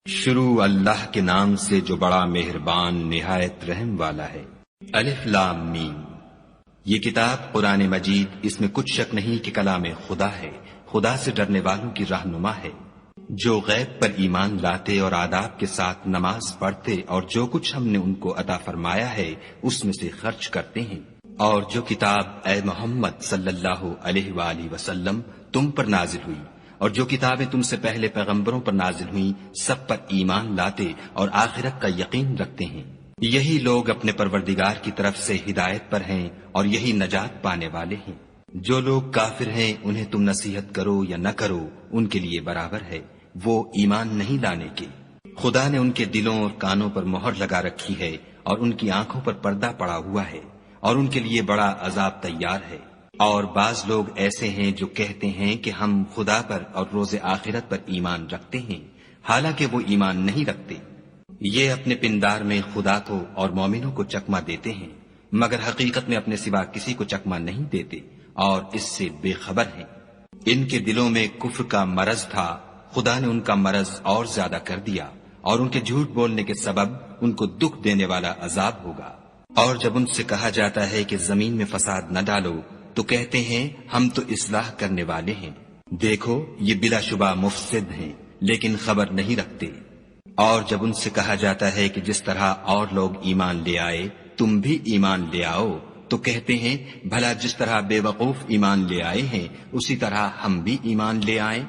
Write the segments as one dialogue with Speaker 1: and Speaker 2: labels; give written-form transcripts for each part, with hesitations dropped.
Speaker 1: شروع اللہ کے نام سے جو بڑا مہربان نہایت رحم والا ہے۔ الف لام میم۔ یہ کتاب قرآن مجید، اس میں کچھ شک نہیں کہ کلام خدا ہے، خدا سے ڈرنے والوں کی رہنما ہے، جو غیب پر ایمان لاتے اور آداب کے ساتھ نماز پڑھتے اور جو کچھ ہم نے ان کو عطا فرمایا ہے اس میں سے خرچ کرتے ہیں، اور جو کتاب اے محمد صلی اللہ علیہ وآلہ وسلم تم پر نازل ہوئی اور جو کتابیں تم سے پہلے پیغمبروں پر نازل ہوئیں سب پر ایمان لاتے اور آخرت کا یقین رکھتے ہیں، یہی لوگ اپنے پروردگار کی طرف سے ہدایت پر ہیں اور یہی نجات پانے والے ہیں۔ جو لوگ کافر ہیں انہیں تم نصیحت کرو یا نہ کرو ان کے لیے برابر ہے، وہ ایمان نہیں لانے کے۔ خدا نے ان کے دلوں اور کانوں پر مہر لگا رکھی ہے اور ان کی آنکھوں پر پردہ پڑا ہوا ہے اور ان کے لیے بڑا عذاب تیار ہے۔ اور بعض لوگ ایسے ہیں جو کہتے ہیں کہ ہم خدا پر اور روز آخرت پر ایمان رکھتے ہیں، حالانکہ وہ ایمان نہیں رکھتے۔ یہ اپنے پندار میں خدا کو اور مومنوں کو چکمہ دیتے ہیں، مگر حقیقت میں اپنے سوا کسی کو چکمہ نہیں دیتے اور اس سے بے خبر ہیں۔ ان کے دلوں میں کفر کا مرض تھا، خدا نے ان کا مرض اور زیادہ کر دیا اور ان کے جھوٹ بولنے کے سبب ان کو دکھ دینے والا عذاب ہوگا۔ اور جب ان سے کہا جاتا ہے کہ زمین میں فساد نہ ڈالو تو کہتے ہیں ہم تو اصلاح کرنے والے ہیں، دیکھو یہ بلا شبہ مفسد ہیں لیکن خبر نہیں رکھتے۔ اور جب ان سے کہا جاتا ہے کہ جس طرح اور لوگ ایمان لے آئے تم بھی ایمان لے آؤ تو کہتے ہیں بھلا جس طرح بے وقوف ایمان لے آئے ہیں اسی طرح ہم بھی ایمان لے آئیں،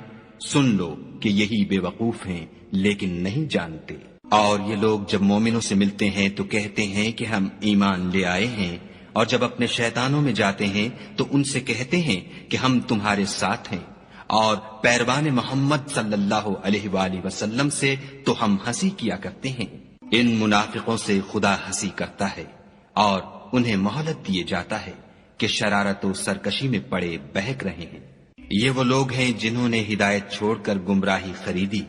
Speaker 1: سن لو کہ یہی بے وقوف ہیں لیکن نہیں جانتے۔ اور یہ لوگ جب مومنوں سے ملتے ہیں تو کہتے ہیں کہ ہم ایمان لے آئے ہیں، اور جب اپنے شیطانوں میں جاتے ہیں تو ان سے کہتے ہیں کہ ہم تمہارے ساتھ ہیں، اور پیروان محمد صلی اللہ علیہ وآلہ وسلم سے تو ہم ہنسی کیا کرتے ہیں۔ ان منافقوں سے خدا ہنسی کرتا ہے اور انہیں مہلت دیے جاتا ہے کہ شرارت و سرکشی میں پڑے بہک رہے ہیں۔ یہ وہ لوگ ہیں جنہوں نے ہدایت چھوڑ کر گمراہی خریدی،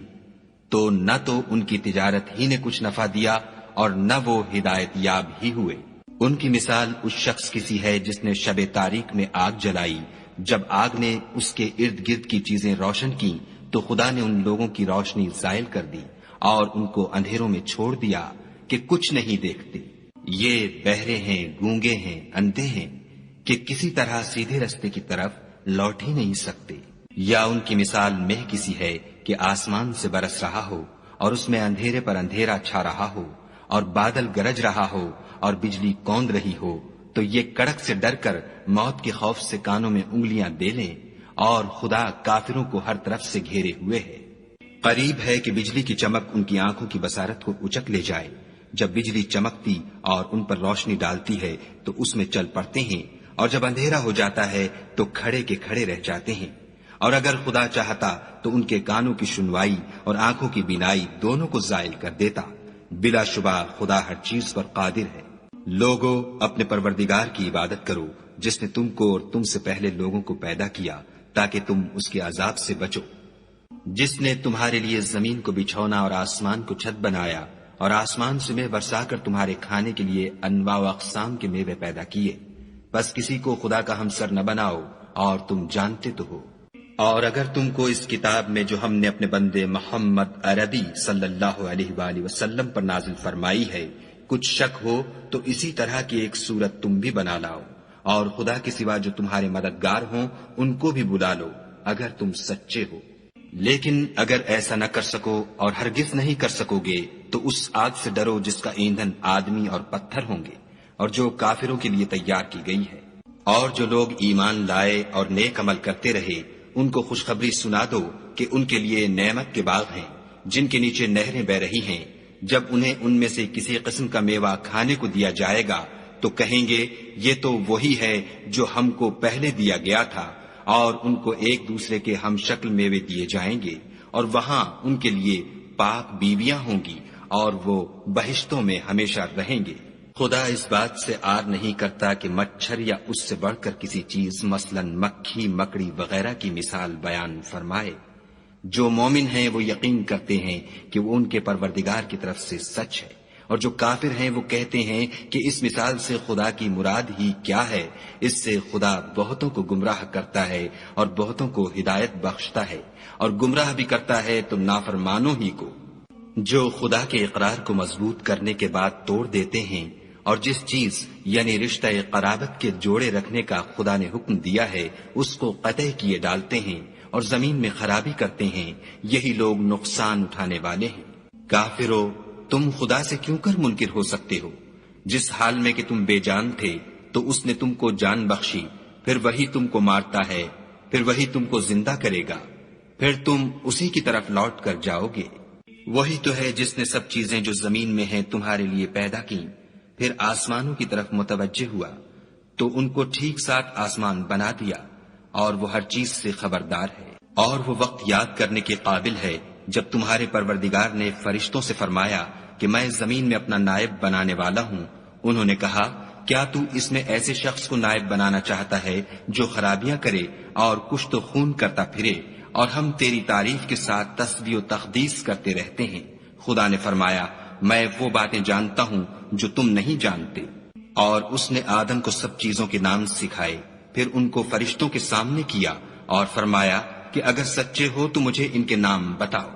Speaker 1: تو نہ تو ان کی تجارت ہی نے کچھ نفع دیا اور نہ وہ ہدایت یاب ہی ہوئے۔ ان کی مثال اس شخص کی سی ہے جس نے شب تاریک میں آگ جلائی، جب آگ نے اس کے ارد گرد کی چیزیں روشن کی تو خدا نے ان لوگوں کی روشنی زائل کر دی اور ان کو اندھیروں میں چھوڑ دیا کہ کچھ نہیں دیکھتے۔ یہ بہرے ہیں، گونگے ہیں، اندھے ہیں کہ کسی طرح سیدھے رستے کی طرف لوٹ ہی نہیں سکتے۔ یا ان کی مثال مہ کسی ہے کہ آسمان سے برس رہا ہو اور اس میں اندھیرے پر اندھیرا چھا رہا ہو اور بادل گرج رہا ہو اور بجلی کوند رہی ہو، تو یہ کڑک سے ڈر کر موت کے خوف سے کانوں میں انگلیاں دے لیں، اور خدا کافروں کو ہر طرف سے گھیرے ہوئے ہے۔ قریب ہے کہ بجلی کی چمک ان کی آنکھوں کی بصارت کو اچک لے جائے۔ جب بجلی چمکتی اور ان پر روشنی ڈالتی ہے تو اس میں چل پڑتے ہیں، اور جب اندھیرا ہو جاتا ہے تو کھڑے کے کھڑے رہ جاتے ہیں۔ اور اگر خدا چاہتا تو ان کے کانوں کی سنوائی اور آنکھوں کی بینائی دونوں کو زائل کر دیتا، بلا شبہ خدا ہر چیز پر قادر ہے۔ لوگو اپنے پروردگار کی عبادت کرو جس نے تم کو اور تم سے پہلے لوگوں کو پیدا کیا تاکہ تم اس کے عذاب سے بچو، جس نے تمہارے لیے زمین کو بچھونا اور آسمان کو چھت بنایا اور آسمان سے میوہ برسا کر تمہارے کھانے کے لیے انواع و اقسام کے میوے پیدا کیے، بس کسی کو خدا کا ہمسر نہ بناؤ اور تم جانتے تو ہو۔ اور اگر تم کو اس کتاب میں جو ہم نے اپنے بندے محمد عربی صلی اللہ علیہ وآلہ وسلم پر نازل فرمائی ہے کچھ شک ہو تو اسی طرح کی ایک صورت تم بھی بنا لاؤ، اور خدا کے سوا جو تمہارے مددگار ہوں ان کو بھی بلا لو اگر تم سچے ہو۔ لیکن اگر ایسا نہ کر سکو اور ہرگز نہیں کر سکو گے تو اس آگ سے ڈرو جس کا ایندھن آدمی اور پتھر ہوں گے اور جو کافروں کے لیے تیار کی گئی ہے۔ اور جو لوگ ایمان لائے اور نیک عمل کرتے رہے ان کو خوشخبری سنا دو کہ ان کے لیے نعمت کے باغ ہیں جن کے نیچے نہریں بہ رہی ہیں، جب انہیں ان میں سے کسی قسم کا میوہ کھانے کو دیا جائے گا تو کہیں گے یہ تو وہی ہے جو ہم کو پہلے دیا گیا تھا، اور ان کو ایک دوسرے کے ہم شکل میوے دیے جائیں گے، اور وہاں ان کے لیے پاک بیویاں ہوں گی اور وہ بہشتوں میں ہمیشہ رہیں گے۔ خدا اس بات سے آر نہیں کرتا کہ مچھر یا اس سے بڑھ کر کسی چیز مثلا مکھی مکڑی وغیرہ کی مثال بیان فرمائے۔ جو مومن ہیں وہ یقین کرتے ہیں کہ وہ ان کے پروردگار کی طرف سے سچ ہے، اور جو کافر ہیں وہ کہتے ہیں کہ اس مثال سے خدا کی مراد ہی کیا ہے۔ اس سے خدا بہتوں کو گمراہ کرتا ہے اور بہتوں کو ہدایت بخشتا ہے، اور گمراہ بھی کرتا ہے تو نافرمانوں ہی کو۔ جو خدا کے اقرار کو مضبوط کرنے کے بعد توڑ دیتے ہیں اور جس چیز یعنی رشتہ قرابت کے جوڑے رکھنے کا خدا نے حکم دیا ہے اس کو قطع کیے ڈالتے ہیں اور زمین میں خرابی کرتے ہیں، یہی لوگ نقصان اٹھانے والے ہیں۔ کافرو، تم خدا سے کیوں کر منکر ہو سکتے ہو؟ جس حال میں کہ تم بے جان تھے تو اس نے تم کو جان بخشی، پھر وہی تم کو مارتا ہے، پھر وہی تم کو زندہ کرے گا، پھر تم اسی کی طرف لوٹ کر جاؤ گے۔ وہی تو ہے جس نے سب چیزیں جو زمین میں ہیں تمہارے لیے پیدا کی، پھر آسمانوں کی طرف متوجہ ہوا تو ان کو ٹھیک ساتھ آسمان بنا دیا، اور وہ ہر چیز سے خبردار ہے۔ اور وہ وقت یاد کرنے کے قابل ہے جب تمہارے پروردگار نے فرشتوں سے فرمایا کہ میں زمین میں اپنا نائب بنانے والا ہوں۔ انہوں نے کہا، کیا تو اس میں ایسے شخص کو نائب بنانا چاہتا ہے جو خرابیاں کرے اور کشت و خون کرتا پھرے، اور ہم تیری تعریف کے ساتھ تسبیح و تقدیس کرتے رہتے ہیں؟ خدا نے فرمایا، میں وہ باتیں جانتا ہوں جو تم نہیں جانتے۔ اور اس نے آدم کو سب چیزوں کے نام سکھائے، پھر ان کو فرشتوں کے سامنے کیا اور فرمایا کہ اگر سچے ہو تو مجھے ان کے نام بتاؤ۔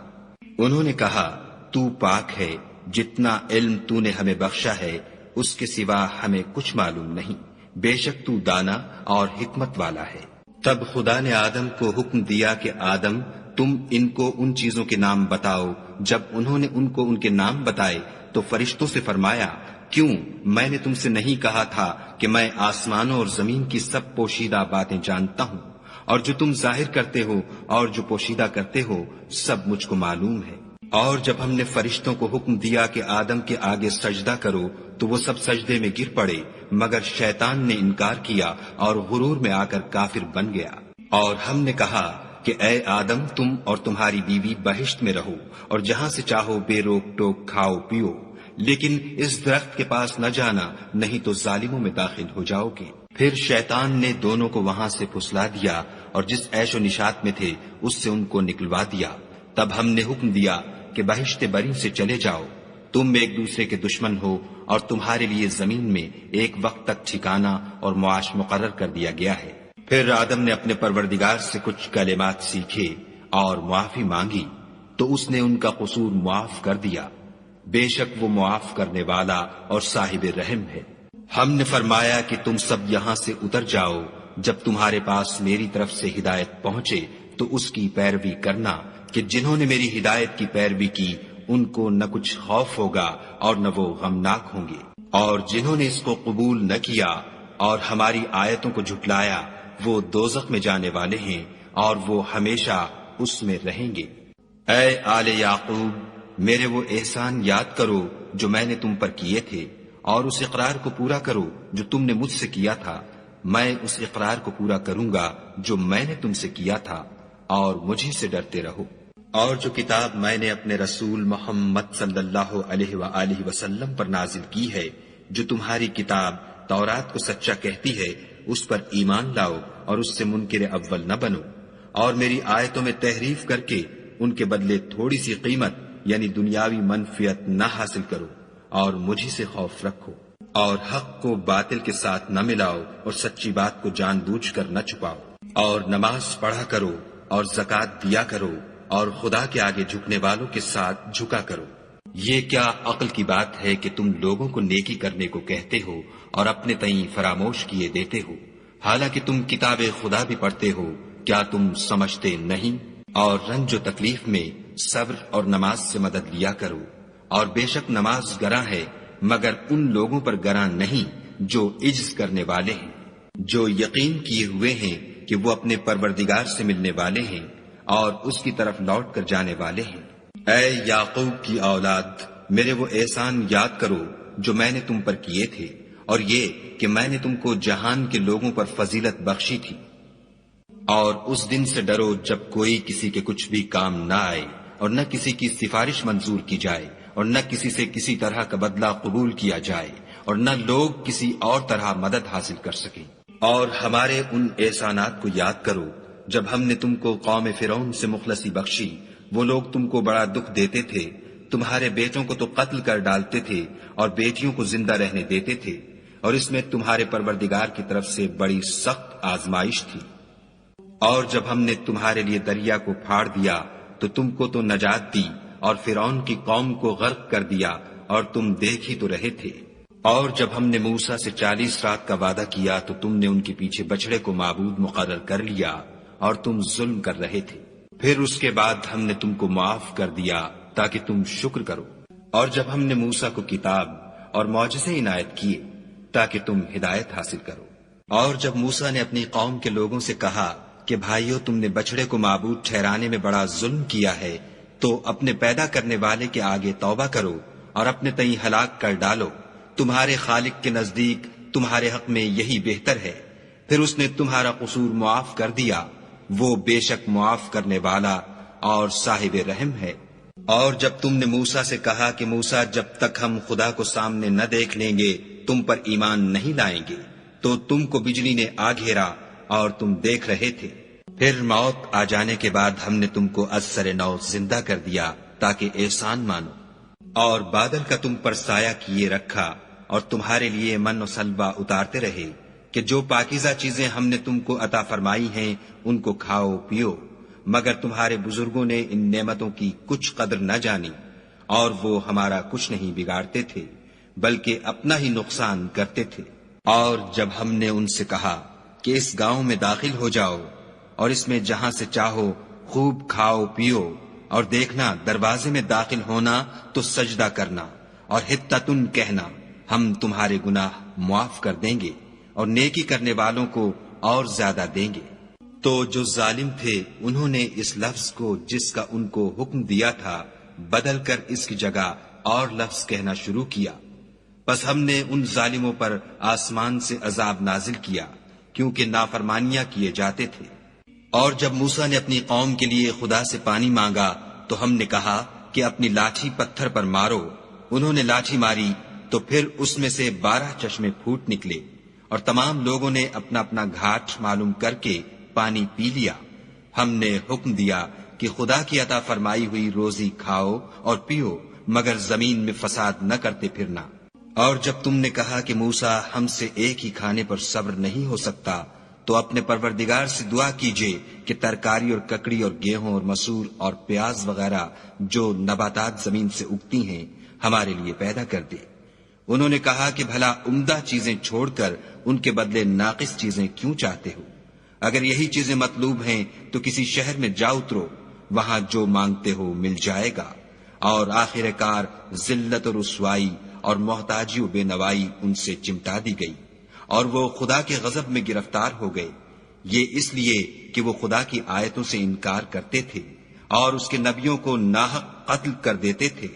Speaker 1: انہوں نے کہا، تو پاک ہے، جتنا علم تو نے ہمیں بخشا ہے اس کے سوا ہمیں کچھ معلوم نہیں، بے شک تو دانا اور حکمت والا ہے۔ تب خدا نے آدم کو حکم دیا کہ آدم، تم ان کو ان چیزوں کے نام بتاؤ۔ جب انہوں نے ان کو ان کے نام بتائے تو فرشتوں سے فرمایا، کیوں میں نے تم سے نہیں کہا تھا کہ میں آسمانوں اور زمین کی سب پوشیدہ باتیں جانتا ہوں، اور جو تم ظاہر کرتے ہو اور جو پوشیدہ کرتے ہو سب مجھ کو معلوم ہے۔ اور جب ہم نے فرشتوں کو حکم دیا کہ آدم کے آگے سجدہ کرو تو وہ سب سجدے میں گر پڑے، مگر شیطان نے انکار کیا اور غرور میں آ کر کافر بن گیا۔ اور ہم نے کہا کہ اے آدم، تم اور تمہاری بیوی بہشت میں رہو اور جہاں سے چاہو بے روک ٹوک کھاؤ پیو، لیکن اس درخت کے پاس نہ جانا، نہیں تو ظالموں میں داخل ہو جاؤ گے۔ پھر شیطان نے دونوں کو وہاں سے پھسلا دیا اور جس عیش و نشاط میں تھے اس سے ان کو نکلوا دیا۔ تب ہم نے حکم دیا کہ بہشت بری سے چلے جاؤ، تم ایک دوسرے کے دشمن ہو، اور تمہارے لیے زمین میں ایک وقت تک ٹھکانہ اور معاش مقرر کر دیا گیا ہے۔ پھر آدم نے اپنے پروردگار سے کچھ کلمات سیکھے اور معافی مانگی تو اس نے ان کا قصور معاف کر دیا، بے شک وہ معاف کرنے والا اور صاحب رحم ہے۔ ہم نے فرمایا کہ تم سب یہاں سے اتر جاؤ، جب تمہارے پاس میری طرف سے ہدایت پہنچے تو اس کی پیروی کرنا، کہ جنہوں نے میری ہدایت کی پیروی کی ان کو نہ کچھ خوف ہوگا اور نہ وہ غمناک ہوں گے، اور جنہوں نے اس کو قبول نہ کیا اور ہماری آیتوں کو جھٹلایا وہ دوزخ میں جانے والے ہیں اور وہ ہمیشہ اس میں رہیں گے۔ اے آل یعقوب، میرے وہ احسان یاد کرو جو میں نے تم پر کیے تھے، اور اس اقرار کو پورا کرو جو تم نے مجھ سے کیا تھا۔ میں اس اقرار کو پورا کروں گا جو میں نے تم سے کیا تھا، اور مجھے سے ڈرتے رہو۔ اور جو کتاب میں نے اپنے رسول محمد صلی اللہ علیہ وآلہ وسلم پر نازل کی ہے، جو تمہاری کتاب تورات کو سچا کہتی ہے، اس پر ایمان لاؤ اور اس سے منکر اول نہ بنو، اور میری آیتوں میں تحریف کر کے ان کے بدلے تھوڑی سی قیمت یعنی دنیاوی منفعت نہ حاصل کرو، اور مجھے سے خوف رکھو، اور حق کو باطل کے ساتھ نہ ملاؤ اور سچی بات کو جان بوجھ کر نہ چھپاؤ، اور نماز پڑھا کرو اور زکوٰۃ دیا کرو، اور خدا کے آگے جھکنے والوں کے ساتھ جھکا کرو۔ یہ کیا عقل کی بات ہے کہ تم لوگوں کو نیکی کرنے کو کہتے ہو اور اپنے تئیں فراموش کیے دیتے ہو، حالانکہ تم کتاب خدا بھی پڑھتے ہو، کیا تم سمجھتے نہیں؟ اور رنج و تکلیف میں صبر اور نماز سے مدد لیا کرو، اور بے شک نماز گراں ہے مگر ان لوگوں پر گراں نہیں جو عجز کرنے والے ہیں، جو یقین کیے ہوئے ہیں کہ وہ اپنے پروردگار سے ملنے والے ہیں اور اس کی طرف لوٹ کر جانے والے ہیں۔ اے یعقوب کی اولاد، میرے وہ احسان یاد کرو جو میں نے تم پر کیے تھے، اور یہ کہ میں نے تم کو جہان کے لوگوں پر فضیلت بخشی تھی۔ اور اس دن سے ڈرو جب کوئی کسی کے کچھ بھی کام نہ آئے، اور نہ کسی کی سفارش منظور کی جائے، اور نہ کسی سے کسی طرح کا بدلہ قبول کیا جائے، اور نہ لوگ کسی اور طرح مدد حاصل کر سکیں۔ اور ہمارے ان احسانات کو یاد کرو جب ہم نے تم کو قوم فرعون سے مخلصی بخشی، وہ لوگ تم کو بڑا دکھ دیتے تھے، تمہارے بیٹوں کو تو قتل کر ڈالتے تھے اور بیٹیوں کو زندہ رہنے دیتے تھے، اور اس میں تمہارے پروردگار کی طرف سے بڑی سخت آزمائش تھی۔ اور جب ہم نے تمہارے لیے دریا کو پھاڑ دیا تو تم کو تو نجات دی اور فرعون کی قوم کو غرق کر دیا اور تم دیکھ ہی تو رہے تھے۔ اور جب ہم نے موسیٰ سے 40 رات کا وعدہ کیا تو تم نے ان کے پیچھے بچڑے کو معبود مقرر کر لیا اور تم ظلم کر رہے تھے۔ پھر اس کے بعد ہم نے تم کو معاف کر دیا تاکہ تم شکر کرو۔ اور جب ہم نے موسیٰ کو کتاب اور معجزے عنایت کیے تاکہ تم ہدایت حاصل کرو۔ اور جب موسیٰ نے اپنی قوم کے لوگوں سے کہا کہ بھائیو، تم نے بچڑے کو معبود ٹھہرانے میں بڑا ظلم کیا ہے، تو اپنے پیدا کرنے والے کے آگے توبہ کرو اور اپنے تئیں ہلاک کر ڈالو، تمہارے خالق کے نزدیک تمہارے حق میں یہی بہتر ہے۔ پھر اس نے تمہارا قصور معاف کر دیا، وہ بے شک معاف کرنے والا اور صاحب رحم ہے۔ اور جب تم نے موسیٰ سے کہا کہ موسیٰ، جب تک ہم خدا کو سامنے نہ دیکھ لیں گے تم پر ایمان نہیں لائیں گے، تو تم کو بجلی نے آ گھیرا اور تم دیکھ رہے تھے۔ پھر موت آ جانے کے بعد ہم نے تم کو از سر نو زندہ کر دیا تاکہ احسان مانو، اور بادل کا تم پر سایہ کیے رکھا اور تمہارے لیے من و سلوہ اتارتے رہے کہ جو پاکیزہ چیزیں ہم نے تم کو عطا فرمائی ہیں ان کو کھاؤ پیو، مگر تمہارے بزرگوں نے ان نعمتوں کی کچھ قدر نہ جانی، اور وہ ہمارا کچھ نہیں بگاڑتے تھے بلکہ اپنا ہی نقصان کرتے تھے۔ اور جب ہم نے ان سے کہا کہ اس گاؤں میں داخل ہو جاؤ اور اس میں جہاں سے چاہو خوب کھاؤ پیو، اور دیکھنا دروازے میں داخل ہونا تو سجدہ کرنا اور حطتن کہنا، ہم تمہارے گناہ معاف کر دیں گے اور نیکی کرنے والوں کو اور زیادہ دیں گے۔ تو جو ظالم تھے انہوں نے اس لفظ کو جس کا ان کو حکم دیا تھا بدل کر اس کی جگہ اور لفظ کہنا شروع کیا، پس ہم نے ان ظالموں پر آسمان سے عذاب نازل کیا کیونکہ نافرمانیاں کیے جاتے تھے۔ اور جب موسیٰ نے اپنی قوم کے لیے خدا سے پانی مانگا تو ہم نے کہا کہ اپنی لاٹھی پتھر پر مارو۔ انہوں نے لاٹھی ماری تو پھر اس میں سے 12 چشمے پھوٹ نکلے، اور تمام لوگوں نے اپنا اپنا گھاٹ معلوم کر کے پانی پی لیا۔ ہم نے حکم دیا کہ خدا کی عطا فرمائی ہوئی روزی کھاؤ اور پیو، مگر زمین میں فساد نہ کرتے پھرنا۔ اور جب تم نے کہا کہ موسیٰ، ہم سے ایک ہی کھانے پر صبر نہیں ہو سکتا، تو اپنے پروردگار سے دعا کیجئے کہ ترکاری اور ککڑی اور گیہوں اور مسور اور پیاز وغیرہ جو نباتات زمین سے اگتی ہیں ہمارے لیے پیدا کر دے۔ انہوں نے کہا کہ بھلا عمدہ چیزیں چھوڑ کر ان کے بدلے ناقص چیزیں کیوں چاہتے ہو؟ اگر یہی چیزیں مطلوب ہیں تو کسی شہر میں جا اترو، وہاں جو مانگتے ہو مل جائے گا، اور آخر کار ذلت و رسوائی اور محتاجی و بے نوائی ان سے چمٹا دی گئی، اور وہ خدا کے غضب میں گرفتار ہو گئے، یہ اس لیے کہ وہ خدا کی آیتوں سے انکار کرتے تھے اور اس کے نبیوں کو ناحق قتل کر دیتے تھے،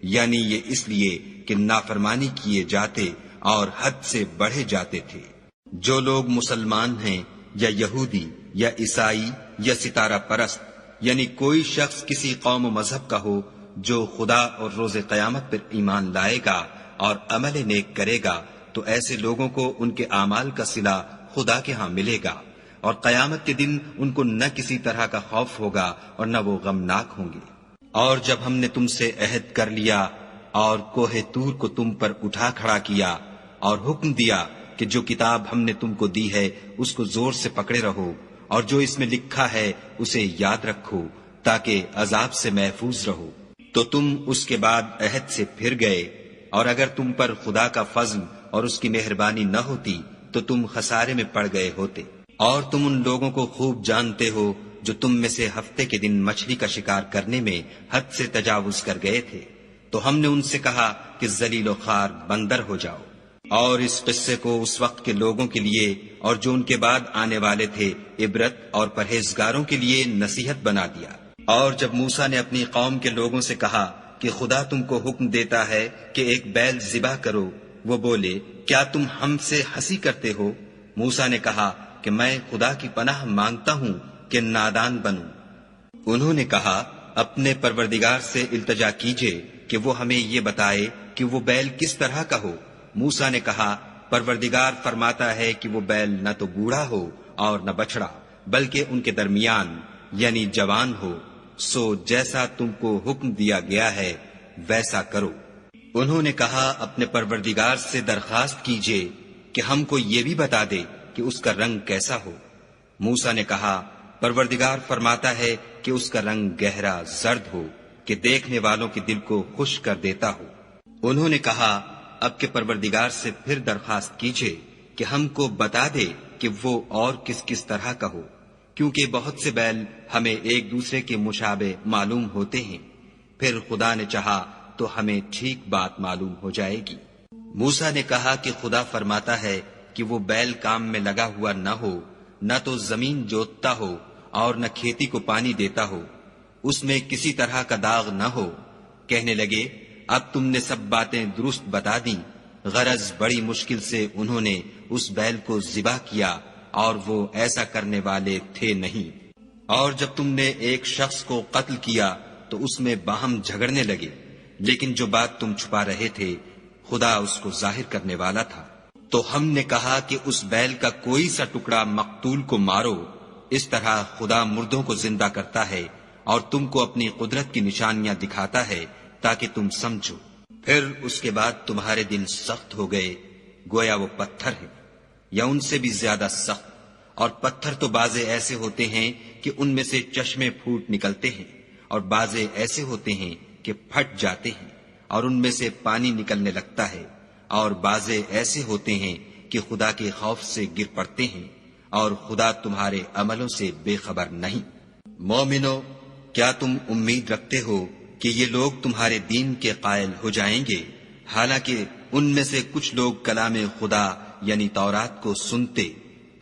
Speaker 1: یعنی یہ اس لیے کہ نافرمانی کیے جاتے اور حد سے بڑھے جاتے تھے۔ جو لوگ مسلمان ہیں یا یہودی یا عیسائی یا ستارہ پرست، یعنی کوئی شخص کسی قوم و مذہب کا ہو، جو خدا اور روز قیامت پر ایمان لائے گا اور عمل نیک کرے گا، تو ایسے لوگوں کو ان کے اعمال کا صلہ خدا کے ہاں ملے گا، اور قیامت کے دن ان کو نہ کسی طرح کا خوف ہوگا اور نہ وہ غمناک ہوں گے۔ اور جب ہم نے تم سے عہد کر لیا اور کوہ طور کو تم پر اٹھا کھڑا کیا اور حکم دیا کہ جو کتاب ہم نے تم کو دی ہے اس کو زور سے پکڑے رہو، اور جو اس میں لکھا ہے اسے یاد رکھو تاکہ عذاب سے محفوظ رہو، تو تم اس کے بعد عہد سے پھر گئے، اور اگر تم پر خدا کا فضل اور اس کی مہربانی نہ ہوتی تو تم خسارے میں پڑ گئے ہوتے۔ اور تم ان لوگوں کو خوب جانتے ہو جو تم میں سے ہفتے کے دن مچھلی کا شکار کرنے میں حد سے تجاوز کر گئے تھے، تو ہم نے ان سے کہا کہ ذلیل و خوار بندر ہو جاؤ، اور اس قصے کو اس وقت کے لوگوں کے لیے اور جو ان کے بعد آنے والے تھے عبرت اور پرہیزگاروں کے لیے نصیحت بنا دیا۔ اور جب موسیٰ نے اپنی قوم کے لوگوں سے کہا کہ خدا تم کو حکم دیتا ہے کہ ایک بیل ذبح کرو، وہ بولے، کیا تم ہم سے ہنسی کرتے ہو؟ موسیٰ نے کہا کہ میں خدا کی پناہ مانگتا ہوں کہ نادان بنوں۔ انہوں نے کہا، اپنے پروردگار سے التجا کیجئے کہ وہ ہمیں یہ بتائے کہ وہ بیل کس طرح کا ہو۔ موسیٰ نے کہا، پروردگار فرماتا ہے کہ وہ بیل نہ تو بوڑھا ہو اور نہ بچڑا، بلکہ ان کے درمیان یعنی جوان ہو، سو جیسا تم کو حکم دیا گیا ہے ویسا کرو۔ انہوں نے کہا، اپنے پروردگار سے درخواست کیجئے کہ ہم کو یہ بھی بتا دے کہ اس کا رنگ کیسا ہو۔ موسیٰ نے کہا، پروردگار فرماتا ہے کہ اس کا رنگ گہرا زرد ہو، کہ دیکھنے والوں کے دل کو خوش کر دیتا ہو۔ انہوں نے کہا اب کے پروردگار سے پھر درخواست کیجئے کہ ہم کو بتا دے کہ وہ اور کس کس طرح کا ہو، کیونکہ بہت سے بیل ہمیں ایک دوسرے کے مشابہ معلوم ہوتے ہیں، پھر خدا نے چاہا تو ہمیں ٹھیک بات معلوم ہو جائے گی۔ موسیٰ نے کہا کہ خدا فرماتا ہے کہ وہ بیل کام میں لگا ہوا نہ ہو، نہ تو زمین جوتتا ہو اور نہ کھیتی کو پانی دیتا ہو، اس میں کسی طرح کا داغ نہ ہو۔ کہنے لگے اب تم نے سب باتیں درست بتا دیں۔ غرض بڑی مشکل سے انہوں نے اس بیل کو ذبح کیا اور وہ ایسا کرنے والے تھے نہیں۔ اور جب تم نے ایک شخص کو قتل کیا تو اس میں باہم جھگڑنے لگے، لیکن جو بات تم چھپا رہے تھے خدا اس کو ظاہر کرنے والا تھا۔ تو ہم نے کہا کہ اس بیل کا کوئی سا ٹکڑا مقتول کو مارو، اس طرح خدا مردوں کو زندہ کرتا ہے اور تم کو اپنی قدرت کی نشانیاں دکھاتا ہے تاکہ تم سمجھو۔ پھر اس کے بعد تمہارے دل سخت ہو گئے گویا وہ پتھر ہے یا ان سے بھی زیادہ سخت، اور پتھر تو بعضے ایسے ہوتے ہیں کہ ان میں سے چشمے پھوٹ نکلتے ہیں، اور بعضے ایسے ہوتے ہیں کہ پھٹ جاتے ہیں اور ان میں سے پانی نکلنے لگتا ہے، اور بعضے ایسے ہوتے ہیں کہ خدا کے خوف سے گر پڑتے ہیں، اور خدا تمہارے عملوں سے بے خبر نہیں۔ مومنو، کیا تم امید رکھتے ہو کہ یہ لوگ تمہارے دین کے قائل ہو جائیں گے؟ حالانکہ ان میں سے کچھ لوگ کلام خدا یعنی تورات کو سنتے،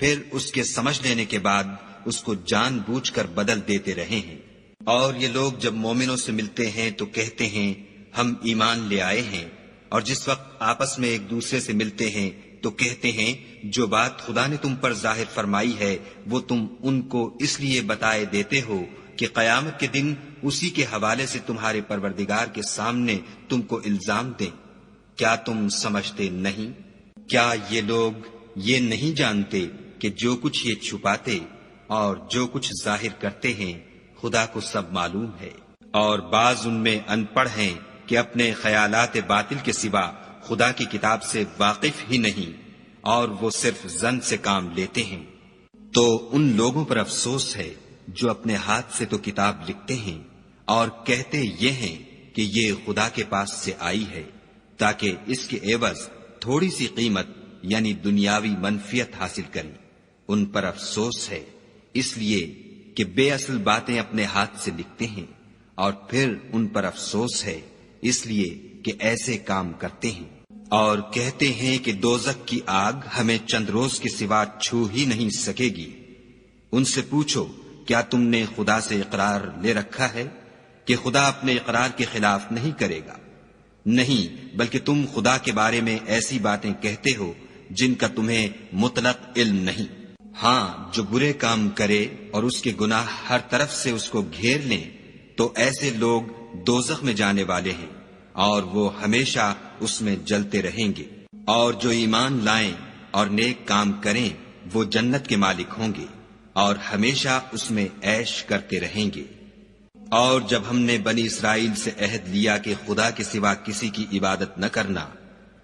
Speaker 1: پھر اس کے سمجھ لینے کے بعد اس کو جان بوجھ کر بدل دیتے رہے ہیں۔ اور یہ لوگ جب مومنوں سے ملتے ہیں تو کہتے ہیں ہم ایمان لے آئے ہیں، اور جس وقت آپس میں ایک دوسرے سے ملتے ہیں تو کہتے ہیں جو بات خدا نے تم پر ظاہر فرمائی ہے وہ تم ان کو اس لیے بتائے دیتے ہو کہ قیامت کے دن اسی کے حوالے سے تمہارے پروردگار کے سامنے تم کو الزام دیں۔ کیا تم سمجھتے نہیں؟ کیا یہ لوگ یہ نہیں جانتے کہ جو کچھ یہ چھپاتے اور جو کچھ ظاہر کرتے ہیں خدا کو سب معلوم ہے؟ اور بعض ان میں ان پڑھ ہیں کہ اپنے خیالات باطل کے سوا خدا کی کتاب سے واقف ہی نہیں، اور وہ صرف ظن سے کام لیتے ہیں۔ تو ان لوگوں پر افسوس ہے جو اپنے ہاتھ سے تو کتاب لکھتے ہیں اور کہتے یہ ہیں کہ یہ خدا کے پاس سے آئی ہے تاکہ اس کے عوض تھوڑی سی قیمت یعنی دنیاوی منفیت حاصل کریں۔ ان پر افسوس ہے اس لیے کہ بے اصل باتیں اپنے ہاتھ سے لکھتے ہیں، اور پھر ان پر افسوس ہے اس لیے کہ ایسے کام کرتے ہیں۔ اور کہتے ہیں کہ دوزخ کی آگ ہمیں چند روز کے سوا چھو ہی نہیں سکے گی۔ ان سے پوچھو کیا تم نے خدا سے اقرار لے رکھا ہے کہ خدا اپنے اقرار کے خلاف نہیں کرے گا؟ نہیں، بلکہ تم خدا کے بارے میں ایسی باتیں کہتے ہو جن کا تمہیں مطلق علم نہیں۔ ہاں، جو برے کام کرے اور اس کے گناہ ہر طرف سے اس کو گھیر لیں تو ایسے لوگ دوزخ میں جانے والے ہیں اور وہ ہمیشہ اس میں جلتے رہیں گے۔ اور جو ایمان لائیں اور نیک کام کریں وہ جنت کے مالک ہوں گے اور ہمیشہ اس میں عیش کرتے رہیں گے۔ اور جب ہم نے بنی اسرائیل سے عہد لیا کہ خدا کے سوا کسی کی عبادت نہ کرنا،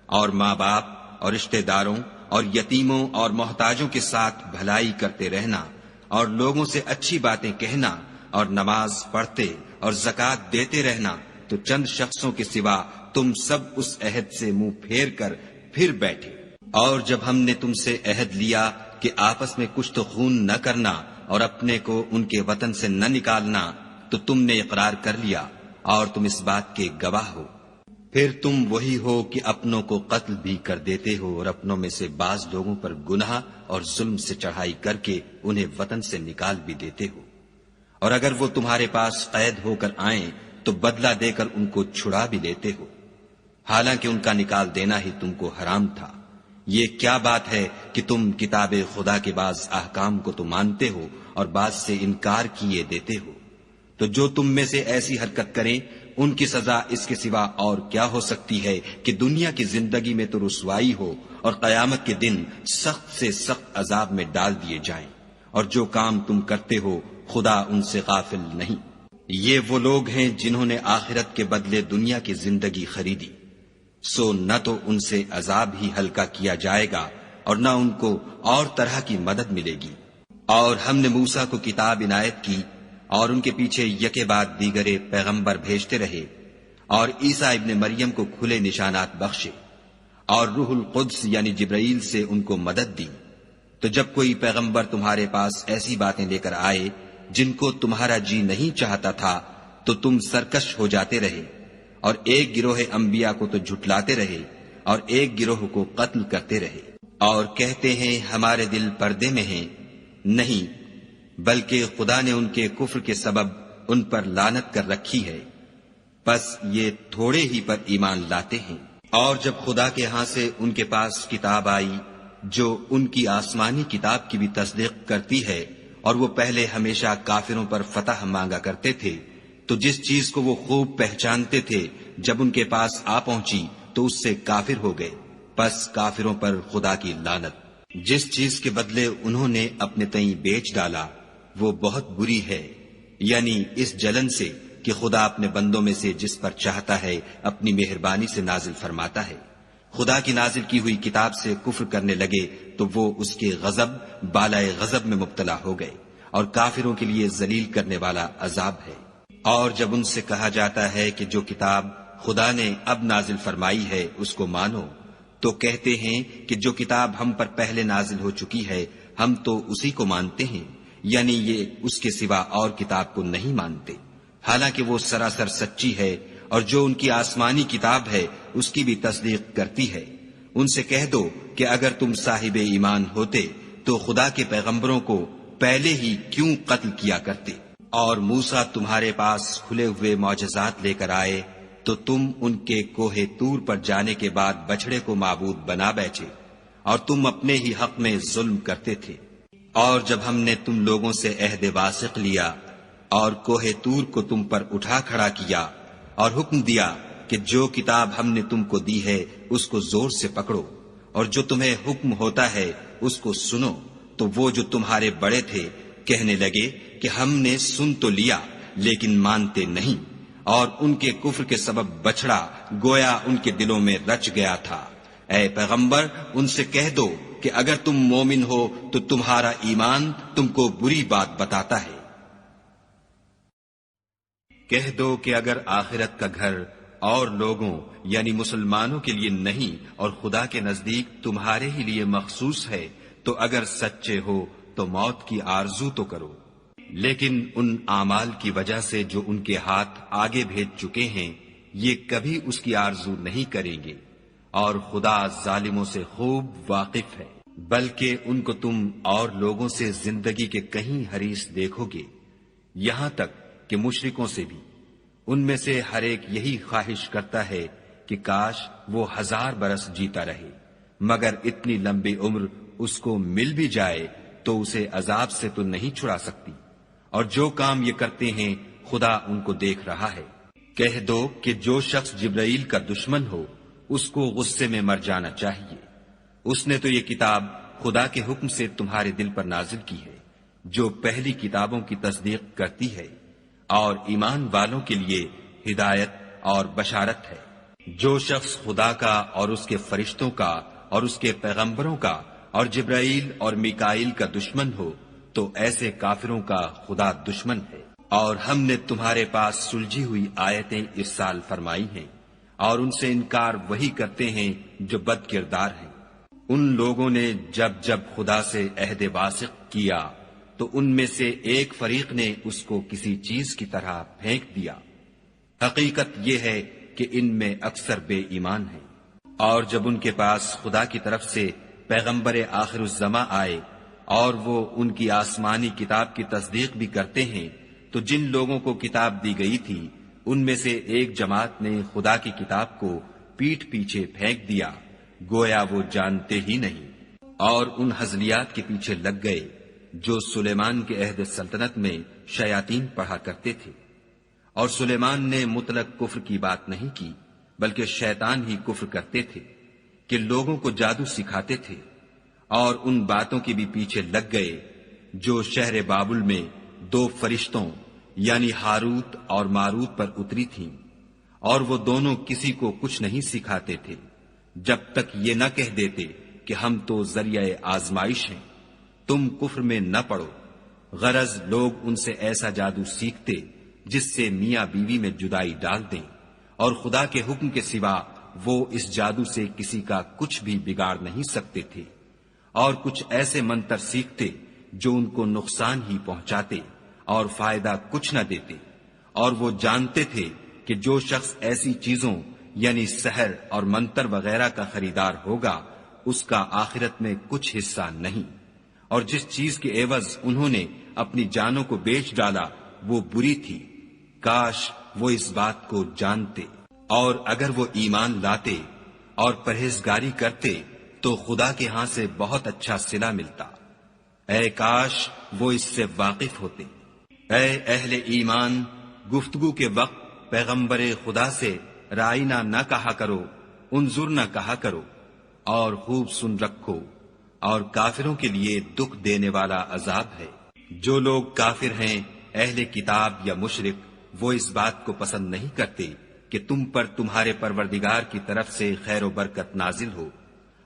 Speaker 1: اور ماں باپ اور رشتہ داروں اور یتیموں اور محتاجوں کے ساتھ بھلائی کرتے رہنا، اور لوگوں سے اچھی باتیں کہنا، اور نماز پڑھتے اور زکوٰۃ دیتے رہنا، تو چند شخصوں کے سوا تم سب اس عہد سے منہ پھیر کر پھر بیٹھے۔ اور جب ہم نے تم سے عہد لیا کہ آپس میں کچھ تو خون نہ کرنا اور اپنے کو ان کے وطن سے نہ نکالنا، تو تم نے اقرار کر لیا اور تم اس بات کے گواہ ہو۔ پھر تم وہی ہو کہ اپنوں کو قتل بھی کر دیتے ہو اور اپنوں میں سے بعض لوگوں پر گناہ اور ظلم سے چڑھائی کر کے انہیں وطن سے نکال بھی دیتے ہو، اور اگر وہ تمہارے پاس قید ہو کر آئیں تو بدلہ دے کر ان کو چھڑا بھی لیتے ہو، حالانکہ ان کا نکال دینا ہی تم کو حرام تھا۔ یہ کیا بات ہے کہ تم کتاب خدا کے بعض احکام کو تو مانتے ہو اور بعض سے انکار کیے دیتے ہو؟ تو جو تم میں سے ایسی حرکت کریں ان کی سزا اس کے سوا اور کیا ہو سکتی ہے کہ دنیا کی زندگی میں تو رسوائی ہو اور قیامت کے دن سخت سے سخت عذاب میں ڈال دیے جائیں، اور جو کام تم کرتے ہو خدا ان سے غافل نہیں۔ یہ وہ لوگ ہیں جنہوں نے آخرت کے بدلے دنیا کی زندگی خریدی، سو نہ تو ان سے عذاب ہی ہلکا کیا جائے گا اور نہ ان کو اور طرح کی مدد ملے گی۔ اور ہم نے موسیٰ کو کتاب عنایت کی اور ان کے پیچھے یکے بعد دیگرے پیغمبر بھیجتے رہے، اور عیسیٰ ابن مریم کو کھلے نشانات بخشے، اور روح القدس یعنی جبرائیل سے ان کو مدد دی۔ تو جب کوئی پیغمبر تمہارے پاس ایسی باتیں لے کر آئے جن کو تمہارا جی نہیں چاہتا تھا تو تم سرکش ہو جاتے رہے، اور ایک گروہ انبیاء کو تو جھٹلاتے رہے اور ایک گروہ کو قتل کرتے رہے، اور کہتے ہیں ہمارے دل پردے میں ہیں، نہیں بلکہ خدا نے ان کے کفر کے سبب ان پر لعنت کر رکھی ہے، پس یہ تھوڑے ہی پر ایمان لاتے ہیں۔ اور جب خدا کے ہاں سے ان کے پاس کتاب آئی جو ان کی آسمانی کتاب کی بھی تصدیق کرتی ہے، اور وہ پہلے ہمیشہ کافروں پر فتح مانگا کرتے تھے، تو جس چیز کو وہ خوب پہچانتے تھے جب ان کے پاس آ پہنچی تو اس سے کافر ہو گئے، پس کافروں پر خدا کی لعنت۔ جس چیز کے بدلے انہوں نے اپنے تئیں بیچ ڈالا وہ بہت بری ہے، یعنی اس جلن سے کہ خدا اپنے بندوں میں سے جس پر چاہتا ہے اپنی مہربانی سے نازل فرماتا ہے۔ خدا کی نازل کی ہوئی کتاب سے کفر کرنے لگے تو وہ اس کے غضب بالائے غضب میں مبتلا ہو گئے، اور کافروں کے لیے ذلیل کرنے والا عذاب ہے۔ اور جب ان سے کہا جاتا ہے کہ جو کتاب خدا نے اب نازل فرمائی ہے اس کو مانو، تو کہتے ہیں کہ جو کتاب ہم پر پہلے نازل ہو چکی ہے ہم تو اسی کو مانتے ہیں، یعنی یہ اس کے سوا اور کتاب کو نہیں مانتے، حالانکہ وہ سراسر سچی ہے، اور جو ان کی آسمانی کتاب ہے اس کی بھی تصدیق کرتی ہے۔ ان سے کہہ دو کہ اگر تم صاحب ایمان ہوتے تو خدا کے پیغمبروں کو پہلے ہی کیوں قتل کیا کرتے، اور موسیٰ تمہارے پاس کھلے ہوئے معجزات لے کر آئے تو تم ان کے کوہ طور پر جانے کے بعد بچڑے کو معبود بنا بیٹھے، اور تم اپنے ہی حق میں ظلم کرتے تھے۔ اور جب ہم نے تم لوگوں سے عہد واثق لیا اور کوہ طور کو تم پر اٹھا کھڑا کیا اور حکم دیا کہ جو کتاب ہم نے تم کو دی ہے اس کو زور سے پکڑو، اور جو تمہیں حکم ہوتا ہے اس کو سنو، تو وہ جو تمہارے بڑے تھے کہنے لگے کہ ہم نے سن تو لیا لیکن مانتے نہیں، اور ان کے کفر کے سبب بچڑا گویا ان کے دلوں میں رچ گیا تھا۔ اے پیغمبر ان سے کہہ دو کہ اگر تم مومن ہو تو تمہارا ایمان تم کو بری بات بتاتا ہے۔ کہہ دو کہ اگر آخرت کا گھر اور لوگوں یعنی مسلمانوں کے لیے نہیں اور خدا کے نزدیک تمہارے ہی لیے مخصوص ہے تو اگر سچے ہو تو موت کی آرزو تو کرو، لیکن ان اعمال کی وجہ سے جو ان کے ہاتھ آگے بھیج چکے ہیں یہ کبھی اس کی آرزو نہیں کریں گے، اور خدا ظالموں سے خوب واقف ہے۔ بلکہ ان کو تم اور لوگوں سے زندگی کے کہیں حریص دیکھو گے، یہاں تک کہ مشرکوں سے بھی۔ ان میں سے ہر ایک یہی خواہش کرتا ہے کہ کاش وہ 1000 برس جیتا رہے، مگر اتنی لمبی عمر اس کو مل بھی جائے تو اسے عذاب سے تو نہیں چھڑا سکتی، اور جو کام یہ کرتے ہیں خدا ان کو دیکھ رہا ہے۔ کہہ دو کہ جو شخص جبرائیل کا دشمن ہو اس کو غصے میں مر جانا چاہیے، اس نے تو یہ کتاب خدا کے حکم سے تمہارے دل پر نازل کی ہے جو پہلی کتابوں کی تصدیق کرتی ہے، اور ایمان والوں کے لیے ہدایت اور بشارت ہے۔ جو شخص خدا کا اور اس کے فرشتوں کا اور اس کے پیغمبروں کا اور جبرائیل اور میکائیل کا دشمن ہو تو ایسے کافروں کا خدا دشمن ہے۔ اور ہم نے تمہارے پاس سلجھی ہوئی آیتیں ارسال فرمائی ہیں، اور ان سے انکار وہی کرتے ہیں جو بد کردار ہیں۔ ان لوگوں نے جب جب خدا سے عہد واثق کیا تو ان میں سے ایک فریق نے اس کو کسی چیز کی طرح پھینک دیا۔ حقیقت یہ ہے کہ ان میں اکثر بے ایمان ہیں۔ اور جب ان کے پاس خدا کی طرف سے پیغمبر آخر الزماں آئے اور وہ ان کی آسمانی کتاب کی تصدیق بھی کرتے ہیں تو جن لوگوں کو کتاب دی گئی تھی ان میں سے ایک جماعت نے خدا کی کتاب کو پیٹھ پیچھے پھینک دیا گویا وہ جانتے ہی نہیں، اور ان ہزلیات کے پیچھے لگ گئے جو سلیمان کے عہد سلطنت میں شیاطین پڑھا کرتے تھے۔ اور سلیمان نے مطلق کفر کی بات نہیں کی بلکہ شیطان ہی کفر کرتے تھے کہ لوگوں کو جادو سکھاتے تھے، اور ان باتوں کے بھی پیچھے لگ گئے جو شہر بابل میں 2 فرشتوں یعنی ہاروت اور ماروت پر اتری تھیں، اور وہ دونوں کسی کو کچھ نہیں سکھاتے تھے جب تک یہ نہ کہہ دیتے کہ ہم تو ذریعہ آزمائش ہیں، تم کفر میں نہ پڑو۔ غرض لوگ ان سے ایسا جادو سیکھتے جس سے میاں بیوی میں جدائی ڈال دیں، اور خدا کے حکم کے سوا وہ اس جادو سے کسی کا کچھ بھی بگاڑ نہیں سکتے تھے، اور کچھ ایسے منتر سیکھتے جو ان کو نقصان ہی پہنچاتے اور فائدہ کچھ نہ دیتے، اور وہ جانتے تھے کہ جو شخص ایسی چیزوں یعنی سحر اور منتر وغیرہ کا خریدار ہوگا اس کا آخرت میں کچھ حصہ نہیں، اور جس چیز کے عوض انہوں نے اپنی جانوں کو بیچ ڈالا وہ بری تھی، کاش وہ اس بات کو جانتے، اور اگر وہ ایمان لاتے اور پرہیزگاری کرتے تو خدا کے ہاں سے بہت اچھا صلہ ملتا، اے کاش وہ اس سے واقف ہوتے۔ اے اہل ایمان، گفتگو کے وقت پیغمبر خدا سے رائنا نہ کہا کرو، انظر نہ کہا کرو، اور خوب سن رکھو، اور کافروں کے لیے دکھ دینے والا عذاب ہے۔ جو لوگ کافر ہیں، اہل کتاب یا مشرک، وہ اس بات کو پسند نہیں کرتے کہ تم پر تمہارے پروردگار کی طرف سے خیر و برکت نازل ہو،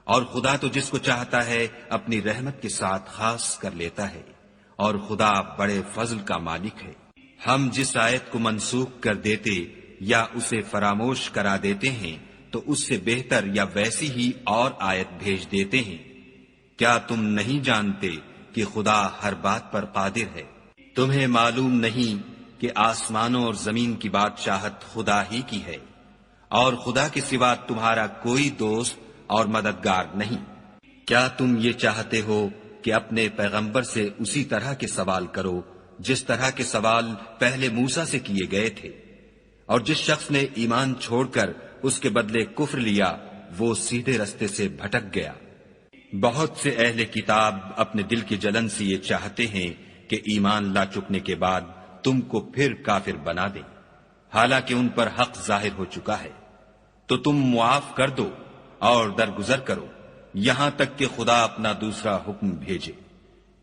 Speaker 1: اور خدا تو جس کو چاہتا ہے اپنی رحمت کے ساتھ خاص کر لیتا ہے، اور خدا بڑے فضل کا مالک ہے۔ ہم جس آیت کو منسوخ کر دیتے یا اسے فراموش کرا دیتے ہیں تو اس سے بہتر یا ویسی ہی اور آیت بھیج دیتے ہیں۔ کیا تم نہیں جانتے کہ خدا ہر بات پر قادر ہے؟ تمہیں معلوم نہیں کہ آسمانوں اور زمین کی بادشاہت خدا ہی کی ہے، اور خدا کے سوا تمہارا کوئی دوست اور مددگار نہیں۔ کیا تم یہ چاہتے ہو کہ اپنے پیغمبر سے اسی طرح کے سوال کرو جس طرح کے سوال پہلے موسیٰ سے کیے گئے تھے؟ اور جس شخص نے ایمان چھوڑ کر اس کے بدلے کفر لیا وہ سیدھے رستے سے بھٹک گیا۔ بہت سے اہل کتاب اپنے دل کی جلن سے یہ چاہتے ہیں کہ ایمان لا چکنے کے بعد تم کو پھر کافر بنا دیں، حالانکہ ان پر حق ظاہر ہو چکا ہے، تو تم معاف کر دو اور درگزر کرو یہاں تک کہ خدا اپنا دوسرا حکم بھیجے۔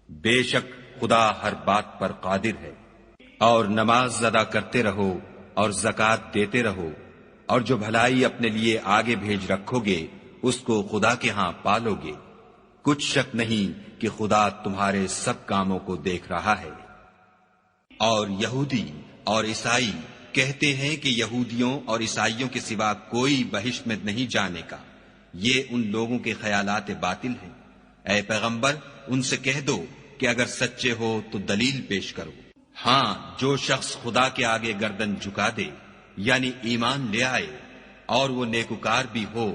Speaker 1: بے شک خدا ہر بات پر قادر ہے۔ اور نماز ادا کرتے رہو اور زکوٰۃ دیتے رہو، اور جو بھلائی اپنے لیے آگے بھیج رکھو گے اس کو خدا کے ہاں پالو گے، کچھ شک نہیں کہ خدا تمہارے سب کاموں کو دیکھ رہا ہے۔ اور یہودی اور عیسائی کہتے ہیں کہ یہودیوں اور عیسائیوں کے سوا کوئی بہشت میں نہیں جانے کا، یہ ان لوگوں کے خیالات باطل ہیں۔ اے پیغمبر ان سے کہہ دو کہ اگر سچے ہو تو دلیل پیش کرو۔ ہاں، جو شخص خدا کے آگے گردن جھکا دے یعنی ایمان لے آئے اور وہ نیکوکار بھی ہو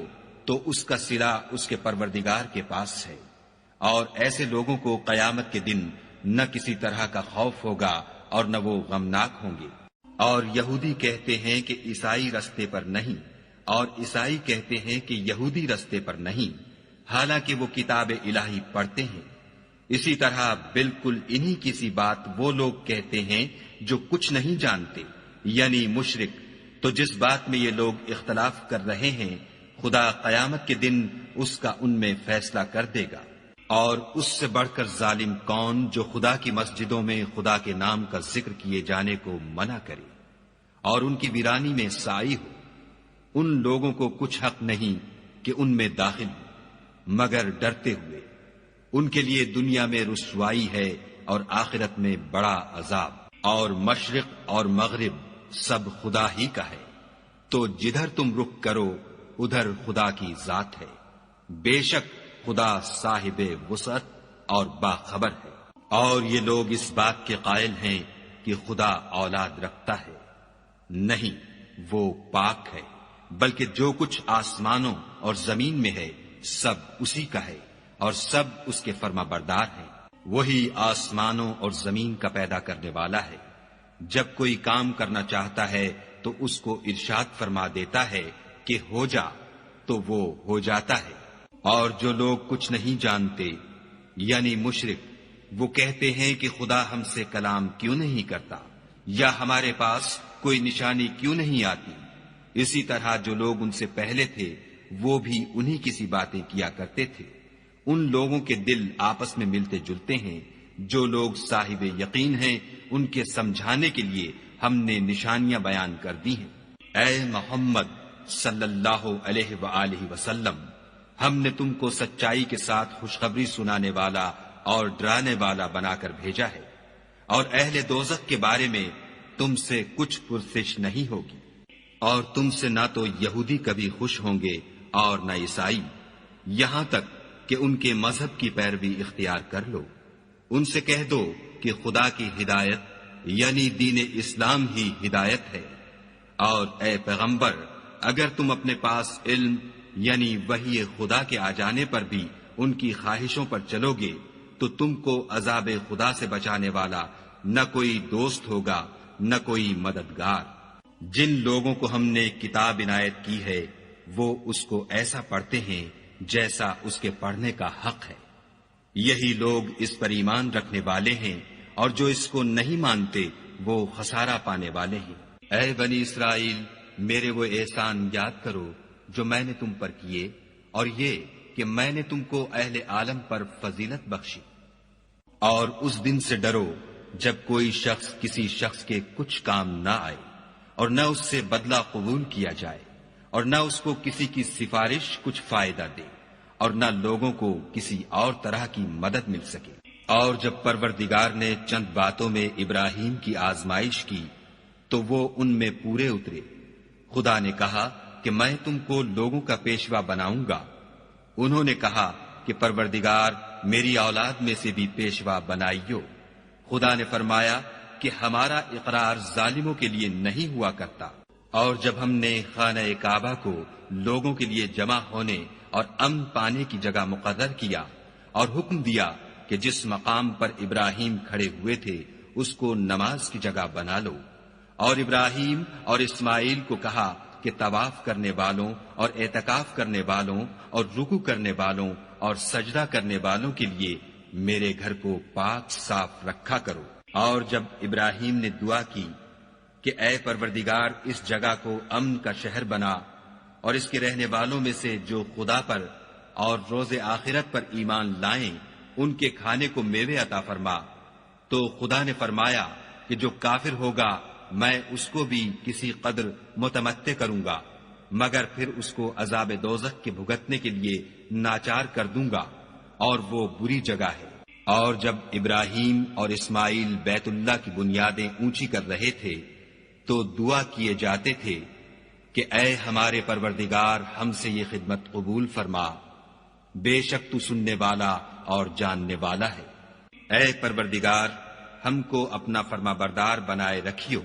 Speaker 1: تو اس کا صلہ اس کے پروردگار کے پاس ہے، اور ایسے لوگوں کو قیامت کے دن نہ کسی طرح کا خوف ہوگا اور نہ وہ غمناک ہوں گے۔ اور یہودی کہتے ہیں کہ عیسائی رستے پر نہیں، اور عیسائی کہتے ہیں کہ یہودی رستے پر نہیں، حالانکہ وہ کتاب الہی پڑھتے ہیں۔ اسی طرح بالکل انہی کی سی بات وہ لوگ کہتے ہیں جو کچھ نہیں جانتے یعنی مشرک۔ تو جس بات میں یہ لوگ اختلاف کر رہے ہیں خدا قیامت کے دن اس کا ان میں فیصلہ کر دے گا۔ اور اس سے بڑھ کر ظالم کون جو خدا کی مسجدوں میں خدا کے نام کا ذکر کیے جانے کو منع کرے اور ان کی ویرانی میں سائی ہو۔ ان لوگوں کو کچھ حق نہیں کہ ان میں داخل ہو مگر ڈرتے ہوئے۔ ان کے لیے دنیا میں رسوائی ہے اور آخرت میں بڑا عذاب۔ اور مشرق اور مغرب سب خدا ہی کا ہے، تو جدھر تم رخ کرو ادھر خدا کی ذات ہے۔ بے شک خدا صاحب وسعت اور باخبر ہے۔ اور یہ لوگ اس بات کے قائل ہیں کہ خدا اولاد رکھتا ہے، نہیں، وہ پاک ہے، بلکہ جو کچھ آسمانوں اور زمین میں ہے سب اسی کا ہے، اور سب اس کے فرما بردار ہیں۔ وہی آسمانوں اور زمین کا پیدا کرنے والا ہے۔ جب کوئی کام کرنا چاہتا ہے تو اس کو ارشاد فرما دیتا ہے کہ ہو جا، تو وہ ہو جاتا ہے۔ اور جو لوگ کچھ نہیں جانتے یعنی مشرک، وہ کہتے ہیں کہ خدا ہم سے کلام کیوں نہیں کرتا، یا ہمارے پاس کوئی نشانی کیوں نہیں آتی۔ اسی طرح جو لوگ ان سے پہلے تھے وہ بھی انہی کی سی باتیں کیا کرتے تھے۔ ان لوگوں کے دل آپس میں ملتے جلتے ہیں۔ جو لوگ صاحب یقین ہیں ان کے سمجھانے کے لیے ہم نے نشانیاں بیان کر دی ہیں۔ اے محمد صلی اللہ علیہ وآلہ وسلم، ہم نے تم کو سچائی کے ساتھ خوشخبری سنانے والا اور ڈرانے والا بنا کر بھیجا ہے۔ اور اہل دوزخ کے بارے میں تم سے کچھ پرسش نہیں ہوگی، اور تم سے نہ تو یہودی کبھی خوش ہوں گے اور نہ عیسائی، یہاں تک کہ ان کے مذہب کی پیروی اختیار کر لو۔ ان سے کہہ دو کہ خدا کی ہدایت یعنی دین اسلام ہی ہدایت ہے، اور اے پیغمبر اگر تم اپنے پاس علم یعنی وحی خدا کے آ جانے پر بھی ان کی خواہشوں پر چلو گے تو تم کو عذاب خدا سے بچانے والا نہ کوئی دوست ہوگا نہ کوئی مددگار۔ جن لوگوں کو ہم نے کتاب عنایت کی ہے وہ اس کو ایسا پڑھتے ہیں جیسا اس کے پڑھنے کا حق ہے، یہی لوگ اس پر ایمان رکھنے والے ہیں، اور جو اس کو نہیں مانتے وہ خسارہ پانے والے ہیں۔ اے بنی اسرائیل، میرے وہ احسان یاد کرو جو میں نے تم پر کیے، اور یہ کہ میں نے تم کو اہل عالم پر فضیلت بخشی۔ اور اس دن سے ڈرو جب کوئی شخص کسی شخص کے کچھ کام نہ آئے، اور نہ اس سے بدلہ قبول کیا جائے، اور نہ اس کو کسی کی سفارش کچھ فائدہ دے، اور نہ لوگوں کو کسی اور طرح کی مدد مل سکے۔ اور جب پروردگار نے چند باتوں میں ابراہیم کی آزمائش کی تو وہ ان میں پورے اترے۔ خدا نے کہا کہ میں تم کو لوگوں کا پیشوا بناؤں گا۔ انہوں نے کہا کہ پروردگار میری اولاد میں سے بھی پیشوا بنائیو۔ خدا نے فرمایا کہ ہمارا اقرار ظالموں کے لیے نہیں ہوا کرتا۔ اور جب ہم نے خانہ کعبہ کو لوگوں کے لیے جمع ہونے اور امن پانے کی جگہ مقرر کیا اور حکم دیا کہ جس مقام پر ابراہیم کھڑے ہوئے تھے اس کو نماز کی جگہ بنا لو، اور ابراہیم اور اسماعیل کو کہا کہ طواف کرنے والوں اور اعتکاف کرنے والوں اور رکوع کرنے والوں اور سجدہ کرنے والوں کے لیے میرے گھر کو پاک صاف رکھا کرو۔ اور جب ابراہیم نے دعا کی کہ اے پروردگار اس جگہ کو امن کا شہر بنا، اور اس کے رہنے والوں میں سے جو خدا پر اور روز آخرت پر ایمان لائیں ان کے کھانے کو میوے عطا فرما، تو خدا نے فرمایا کہ جو کافر ہوگا میں اس کو بھی کسی قدر متمتع کروں گا، مگر پھر اس کو عذاب دوزخ کے بھگتنے کے لیے ناچار کر دوں گا، اور وہ بری جگہ ہے۔ اور جب ابراہیم اور اسماعیل بیت اللہ کی بنیادیں اونچی کر رہے تھے تو دعا کیے جاتے تھے کہ اے ہمارے پروردگار ہم سے یہ خدمت قبول فرما، بے شک تو سننے والا اور جاننے والا ہے۔ اے پروردگار ہم کو اپنا فرما بردار بنائے رکھیو،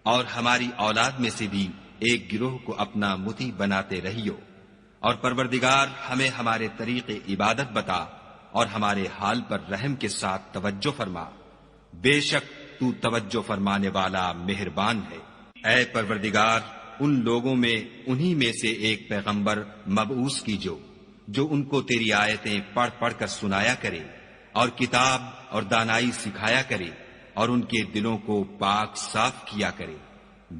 Speaker 1: اور ہماری اولاد میں سے بھی ایک گروہ کو اپنا مطیع بناتے رہیو، اور پروردگار ہمیں ہمارے طریق عبادت بتا اور ہمارے حال پر رحم کے ساتھ توجہ فرما، بے شک تو توجہ فرمانے والا مہربان ہے۔ اے پروردگار ان لوگوں میں انہی میں سے ایک پیغمبر مبعوث کیجو جو ان کو تیری آیتیں پڑھ پڑھ کر سنایا کرے اور کتاب اور دانائی سکھایا کرے اور ان کے دلوں کو پاک صاف کیا کرے،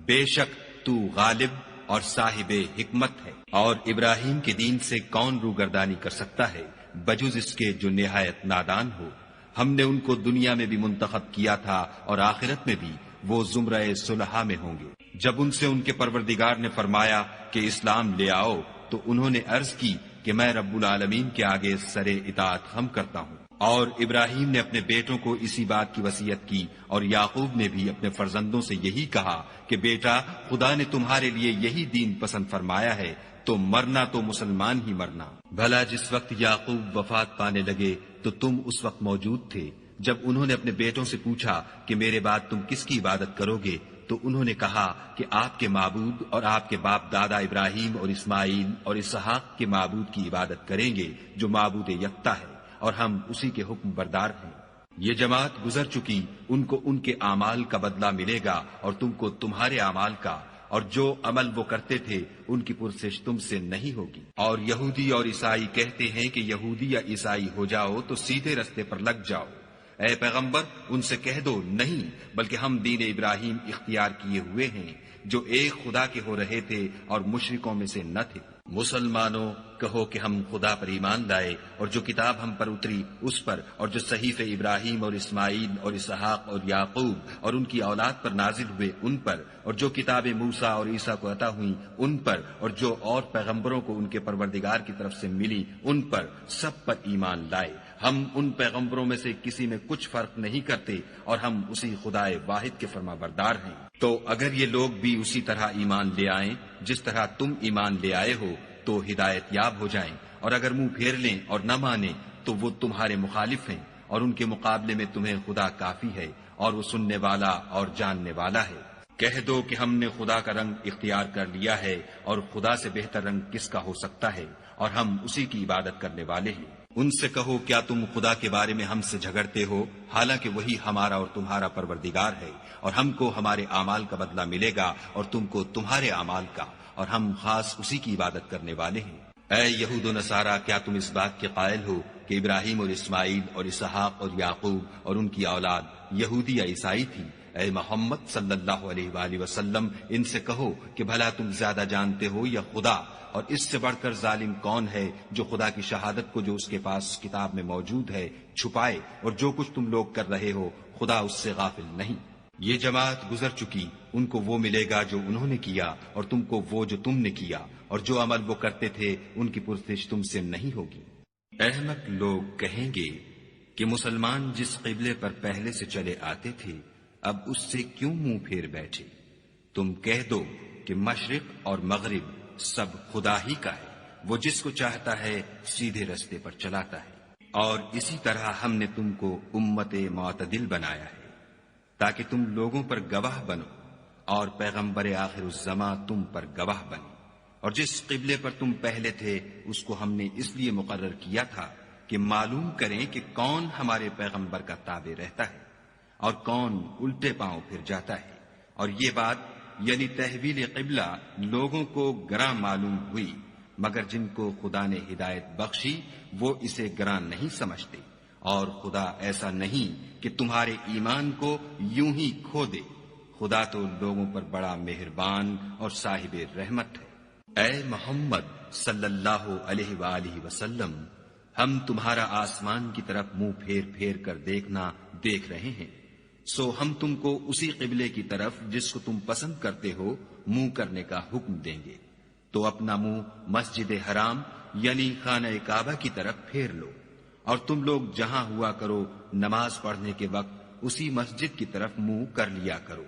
Speaker 1: بے شک تو غالب اور صاحب حکمت ہے۔ اور ابراہیم کے دین سے کون روگردانی کر سکتا ہے بجز اس کے جو نہایت نادان ہو۔ ہم نے ان کو دنیا میں بھی منتخب کیا تھا اور آخرت میں بھی وہ زمرہ صلحاء میں ہوں گے۔ جب ان سے ان کے پروردگار نے فرمایا کہ اسلام لے آؤ تو انہوں نے عرض کی کہ میں رب العالمین کے آگے سر اطاعت خم کرتا ہوں۔ اور ابراہیم نے اپنے بیٹوں کو اسی بات کی وصیت کی، اور یعقوب نے بھی اپنے فرزندوں سے یہی کہا کہ بیٹا خدا نے تمہارے لیے یہی دین پسند فرمایا ہے تو مرنا تو مسلمان ہی مرنا۔ بھلا جس وقت یعقوب وفات پانے لگے تو تم اس وقت موجود تھے جب انہوں نے اپنے بیٹوں سے پوچھا کہ میرے بعد تم کس کی عبادت کرو گے، تو انہوں نے کہا کہ آپ کے معبود اور آپ کے باپ دادا ابراہیم اور اسماعیل اور اسحاق کے معبود کی عبادت کریں گے جو معبود یکتا ہے، اور ہم اسی کے حکم بردار ہیں۔ یہ جماعت گزر چکی، ان کو ان کے اعمال کا بدلہ ملے گا اور تم کو تمہارے اعمال کا، اور جو عمل وہ کرتے تھے ان کی پرسش تم سے نہیں ہوگی۔ اور یہودی اور عیسائی کہتے ہیں کہ یہودی یا عیسائی ہو جاؤ تو سیدھے رستے پر لگ جاؤ۔ اے پیغمبر ان سے کہہ دو نہیں، بلکہ ہم دین ابراہیم اختیار کیے ہوئے ہیں جو ایک خدا کے ہو رہے تھے اور مشرکوں میں سے نہ تھے۔ مسلمانوں کہو کہ ہم خدا پر ایمان لائے اور جو کتاب ہم پر اتری اس پر، اور جو صحیفے ابراہیم اور اسماعیل اور اسحاق اور یعقوب اور ان کی اولاد پر نازل ہوئے ان پر، اور جو کتابیں موسیٰ اور عیسیٰ کو عطا ہوئیں ان پر، اور جو اور پیغمبروں کو ان کے پروردگار کی طرف سے ملی ان پر، سب پر ایمان لائے۔ ہم ان پیغمبروں میں سے کسی میں کچھ فرق نہیں کرتے، اور ہم اسی خدائے واحد کے فرما بردار ہیں۔ تو اگر یہ لوگ بھی اسی طرح ایمان لے آئیں جس طرح تم ایمان لے آئے ہو تو ہدایت یاب ہو جائیں، اور اگر منہ پھیر لیں اور نہ مانیں تو وہ تمہارے مخالف ہیں، اور ان کے مقابلے میں تمہیں خدا کافی ہے، اور وہ سننے والا اور جاننے والا ہے۔ کہہ دو کہ ہم نے خدا کا رنگ اختیار کر لیا ہے، اور خدا سے بہتر رنگ کس کا ہو سکتا ہے، اور ہم اسی کی عبادت کرنے والے ہیں۔ ان سے کہو کیا تم خدا کے بارے میں ہم سے جھگڑتے ہو، حالانکہ وہی ہمارا اور تمہارا پروردگار ہے، اور ہم کو ہمارے اعمال کا بدلہ ملے گا اور تم کو تمہارے اعمال کا، اور ہم خاص اسی کی عبادت کرنے والے ہیں۔ اے یہود و نصارہ، کیا تم اس بات کے قائل ہو کہ ابراہیم اور اسماعیل اور اسحاق اور یعقوب اور ان کی اولاد یہودی یا عیسائی تھی؟ اے محمد صلی اللہ علیہ وآلہ وسلم، ان سے کہو کہ بھلا تم زیادہ جانتے ہو یا خدا؟ اور اس سے بڑھ کر ظالم کون ہے جو خدا کی شہادت کو جو اس کے پاس کتاب میں موجود ہے چھپائے، اور جو کچھ تم لوگ کر رہے ہو خدا اس سے غافل نہیں۔ یہ جماعت گزر چکی، ان کو وہ ملے گا جو انہوں نے کیا، اور تم کو وہ جو تم نے کیا، اور جو عمل وہ کرتے تھے ان کی پرسش تم سے نہیں ہوگی۔ احمق لوگ کہیں گے کہ مسلمان جس قبلے پر پہلے سے چلے آتے تھے اب اس سے کیوں منہ پھیر بیٹھے؟ تم کہہ دو کہ مشرق اور مغرب سب خدا ہی کا ہے، وہ جس کو چاہتا ہے سیدھے رستے پر چلاتا ہے، اور اسی طرح ہم نے تم کو امت معتدل بنایا ہے تاکہ تم لوگوں پر گواہ بنو، اور پیغمبر آخر الزماں تم پر گواہ بنے۔ اور جس قبلے پر تم پہلے تھے اس کو ہم نے اس لیے مقرر کیا تھا کہ معلوم کریں کہ کون ہمارے پیغمبر کا تابع رہتا ہے اور کون الٹے پاؤں پھر جاتا ہے۔ اور یہ بات یعنی تحویل قبلہ لوگوں کو گراں معلوم ہوئی، مگر جن کو خدا نے ہدایت بخشی وہ اسے گراں نہیں سمجھتے، اور خدا ایسا نہیں کہ تمہارے ایمان کو یوں ہی کھو دے، خدا تو لوگوں پر بڑا مہربان اور صاحب رحمت ہے۔ اے محمد صلی اللہ علیہ وآلہ وسلم، ہم تمہارا آسمان کی طرف منہ پھیر پھیر کر دیکھنا دیکھ رہے ہیں، سو ہم تم کو اسی قبلے کی طرف جس کو تم پسند کرتے ہو منہ کرنے کا حکم دیں گے، تو اپنا منہ مسجد حرام یعنی خانہ کعبہ کی طرف پھیر لو، اور تم لوگ جہاں ہوا کرو نماز پڑھنے کے وقت اسی مسجد کی طرف منہ کر لیا کرو۔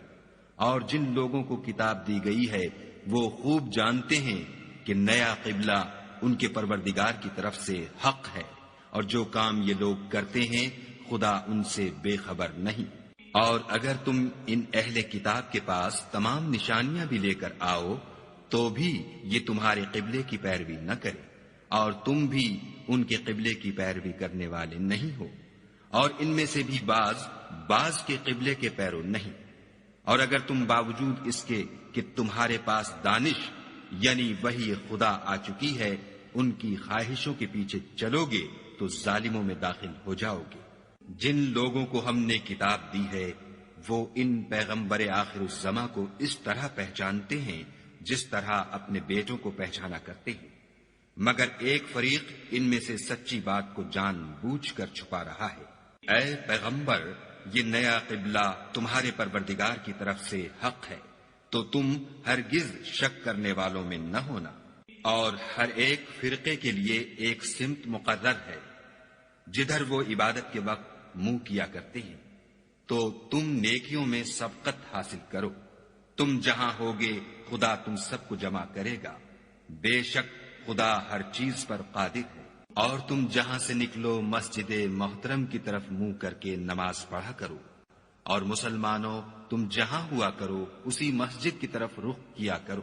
Speaker 1: اور جن لوگوں کو کتاب دی گئی ہے وہ خوب جانتے ہیں کہ نیا قبلہ ان کے پروردگار کی طرف سے حق ہے، اور جو کام یہ لوگ کرتے ہیں خدا ان سے بے خبر نہیں۔ اور اگر تم ان اہل کتاب کے پاس تمام نشانیاں بھی لے کر آؤ تو بھی یہ تمہارے قبلے کی پیروی نہ کرے، اور تم بھی ان کے قبلے کی پیروی کرنے والے نہیں ہو، اور ان میں سے بھی بعض کے قبلے کے پیرو نہیں۔ اور اگر تم باوجود اس کے کہ تمہارے پاس دانش یعنی وحی خدا آ چکی ہے ان کی خواہشوں کے پیچھے چلو گے تو ظالموں میں داخل ہو جاؤ گے۔ جن لوگوں کو ہم نے کتاب دی ہے وہ ان پیغمبر آخر الزماں کو اس طرح پہچانتے ہیں جس طرح اپنے بیٹوں کو پہچانا کرتے ہیں، مگر ایک فریق ان میں سے سچی بات کو جان بوجھ کر چھپا رہا ہے۔ اے پیغمبر، یہ نیا قبلہ تمہارے پروردگار کی طرف سے حق ہے، تو تم ہرگز شک کرنے والوں میں نہ ہونا، اور ہر ایک فرقے کے لیے ایک سمت مقرر ہے جدھر وہ عبادت کے وقت منہ کیا کرتے ہیں، تو تم نیکیوں میں سبقت حاصل کرو۔ تم جہاں ہوگے خدا تم سب کو جمع کرے گا، بے شک خدا ہر چیز پر قادر ہے۔ اور تم جہاں سے نکلو مسجد محترم کی طرف منہ کر کے نماز پڑھا کرو، اور مسلمانوں تم جہاں ہوا کرو اسی مسجد کی طرف رخ کیا کرو۔